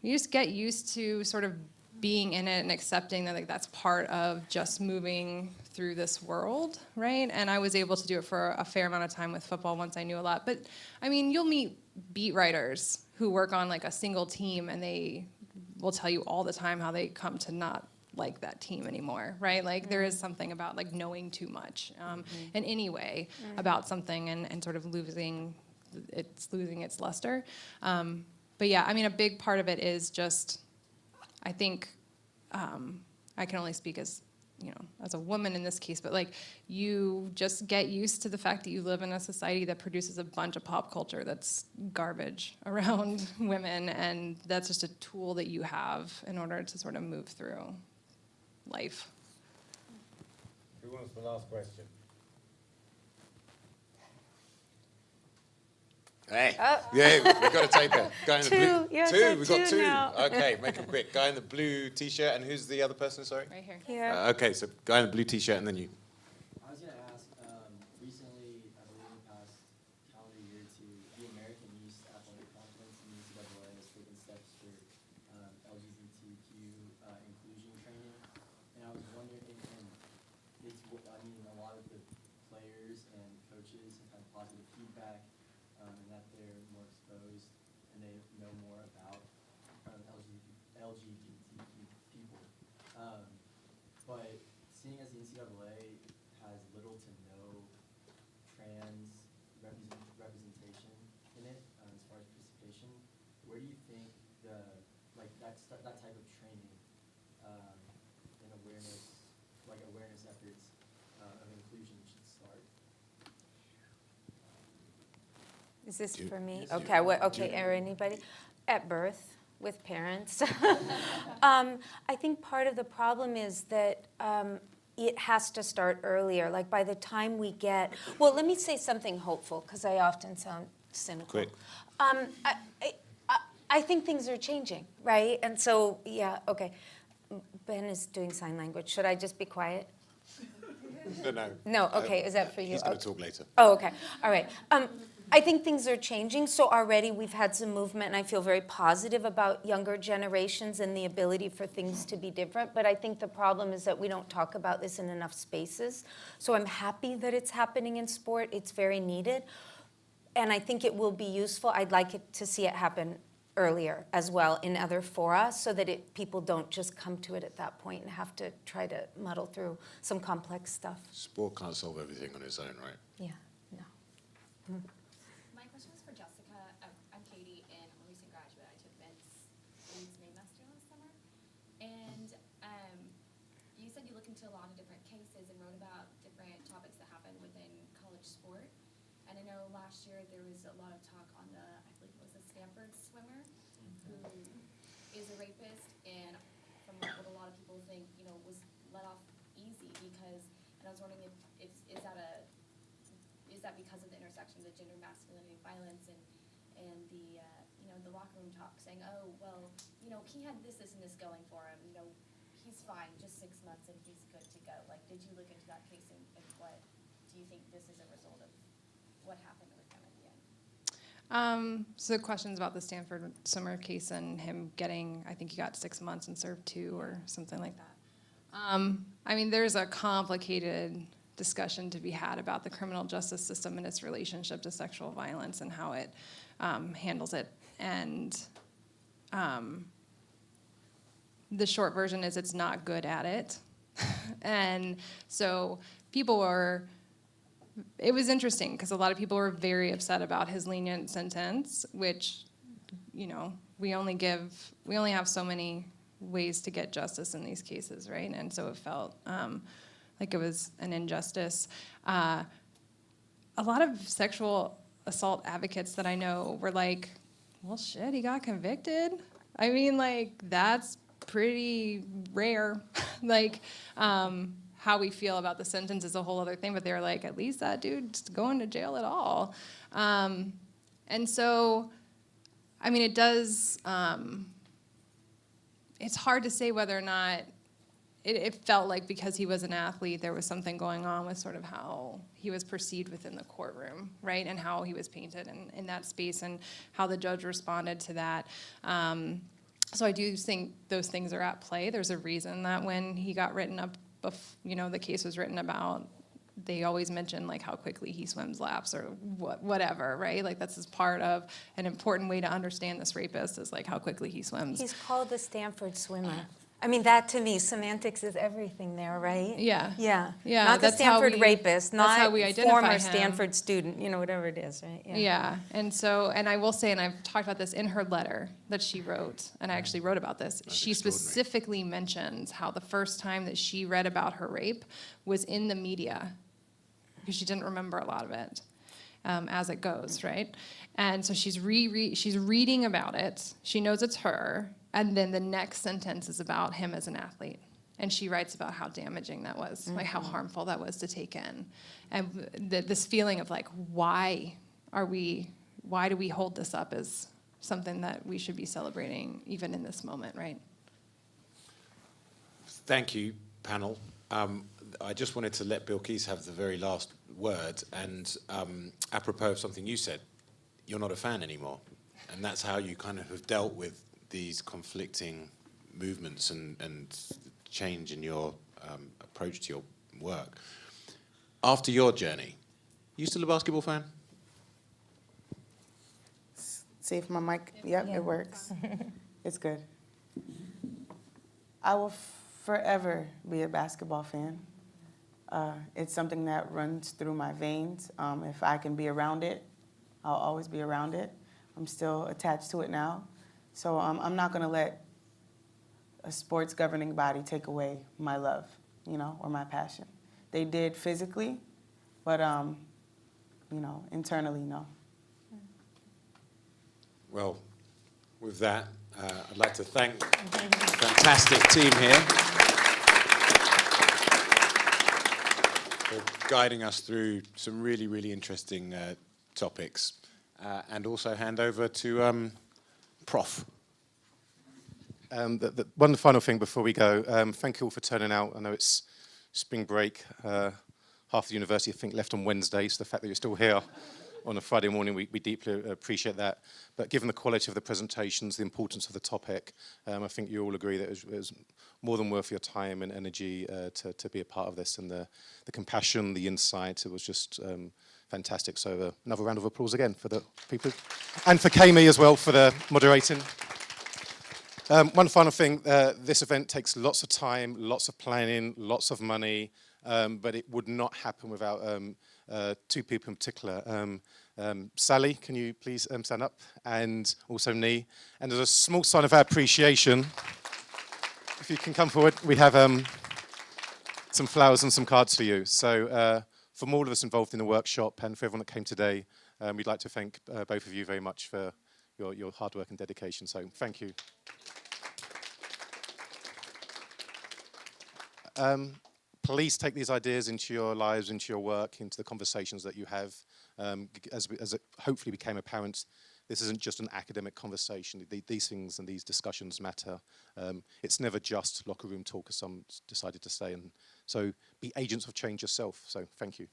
you just get used to sort of being in it and accepting that, like, that's part of just moving through this world, right? And I was able to do it for a fair amount of time with football once I knew a lot. But, I mean, you'll meet beat writers who work on, like, a single team, and they will tell you all the time how they come to not like that team anymore, right? Like there is something about like knowing too much in any way about something and sort of losing its luster. But yeah, I mean, a big part of it is just, I think, I can only speak as, as a woman in this case, but like you just get used to the fact that you live in a society that produces a bunch of pop culture that's garbage around women, and that's just a tool that you have in order to sort of move through life. Who wants the last question? Hey, yeah, we've got to take it. Guy in the blue. Yeah, we've got two. Now. Okay, make it quick. Guy in the blue t-shirt, and who's the other person? Sorry. Right here. Here. Okay, so guy in the blue t-shirt, and then you. I was going to ask, recently, I believe in the past calendar year, the American Youth Athletic Conference and the NCAA has taken steps for LGBTQ inclusion training. And I was wondering, and it's, a lot of the players and coaches have had positive feedback, and that they're more exposed and they know more about LGBTQ people. But seeing as the NCAA has little to no trans representation in it, as far as participation, where do you think that type of training and awareness efforts of inclusion should start? Is this for me? Okay, or anybody? At birth, with parents. I think part of the problem is that it has to start earlier. Like by the time we get, well, let me say something hopeful, because I often sound cynical. Quick. I think things are changing, right? And so, yeah, okay. Ben is doing sign language. Should I just be quiet? No. No, okay, is that for you? He's going to talk later. Oh, okay, all right. I think things are changing, so already we've had some movement, and I feel very positive about younger generations and the ability for things to be different, but I think the problem is that we don't talk about this in enough spaces. So I'm happy that it's happening in sport. It's very needed, and I think it will be useful. I'd like it to see it happen earlier as well in other fora, so that people don't just come to it at that point and have to try to muddle through some complex stuff. Sport can't solve everything on its own, right? Yeah, no. My question was for Jessica. I'm Katie, and I'm a recent graduate. I took Ben's master last summer. And you said you looked into a lot of different cases and wrote about different topics that happen within college sport. And I know last year there was a lot of talk on I believe it was the Stanford swimmer, who is a rapist, and from what a lot of people think, was let off easy because, and I was wondering if is that because of the intersection of the gender, masculinity, violence, and the the locker room talk, saying, oh, well, he had this, and this going for him. He's fine, just 6 months and he's good to go. Like, did you look into that case and what do you think this is a result of what happened with him at the end? So the questions about the Stanford swimmer case and him getting, I think he got 6 months and served 2 or something like that. I mean, there's a complicated discussion to be had about the criminal justice system and its relationship to sexual violence and how it handles it. And the short version is it's not good at it. And so it was interesting because a lot of people were very upset about his lenient sentence, which, we only have so many ways to get justice in these cases, right? And so it felt like it was an injustice. A lot of sexual assault advocates that I know were like, well, shit, he got convicted. I mean, like, that's pretty rare. Like, how we feel about the sentence is a whole other thing, but they're like, at least that dude's going to jail at all. And so, I mean, it does, it's hard to say whether or not it felt like because he was an athlete, there was something going on with sort of how he was perceived within the courtroom, right? And how he was painted in that space and how the judge responded to that. So I do think those things are at play. There's a reason that when he got written up, the case was written about, they always mention like how quickly he swims laps or whatever, right? Like that's just part of an important way to understand this rapist is like how quickly he swims. He's called the Stanford swimmer. I mean, that to me, semantics is everything there, right? Yeah. Yeah. Yeah. Not the Stanford rapist, not how we identify former him. Stanford student, whatever it is, right? Yeah. And so, and I will say, and I've talked about this in her letter that she wrote, and I actually wrote about this. She specifically mentions how the first time that she read about her rape was in the media because she didn't remember a lot of it, as it goes, right? And so she's reading about it. She knows it's her. And then the next sentence is about him as an athlete. And she writes about how damaging that was, like how harmful that was to take in. And this feeling of like, why do we hold this up as something that we should be celebrating even in this moment, right? Thank you, panel. I just wanted to let Bilqis have the very last word. And apropos of something you said, you're not a fan anymore. And that's how you kind of have dealt with these conflicting movements and change in your approach to your work. After your journey, you still a basketball fan? See if my mic, yep, it works. It's good. I will forever be a basketball fan. It's something that runs through my veins. If I can be around it, I'll always be around it. I'm still attached to it now. So I'm not going to let a sports governing body take away my love, or my passion. They did physically, but, internally, no. Well, with that, I'd like to thank the fantastic team here for guiding us through some really, really interesting topics. And also hand over to Prof. One final thing before we go. Thank you all for turning out. I know it's spring break. Half the university, I think, left on Wednesday, so the fact that you're still here on a Friday morning, we deeply appreciate that. But given the quality of the presentations, the importance of the topic, I think you all agree that it was more than worth your time and energy to be a part of this, and the compassion, the insight, it was just fantastic. So another round of applause again for the people. And for Keme as well for the moderating. One final thing, this event takes lots of time, lots of planning, lots of money, but it would not happen without two people in particular. Sally, can you please stand up? And also Nee. And as a small sign of our appreciation, if you can come forward, we have some flowers and some cards for you. So from all of us involved in the workshop and for everyone that came today, we'd like to thank both of you very much for your hard work and dedication. So thank you. Please take these ideas into your lives, into your work, into the conversations that you have. As it hopefully became apparent, this isn't just an academic conversation. These things and these discussions matter. It's never just locker room talk, as some decided to say. And so be agents of change yourself. So thank you.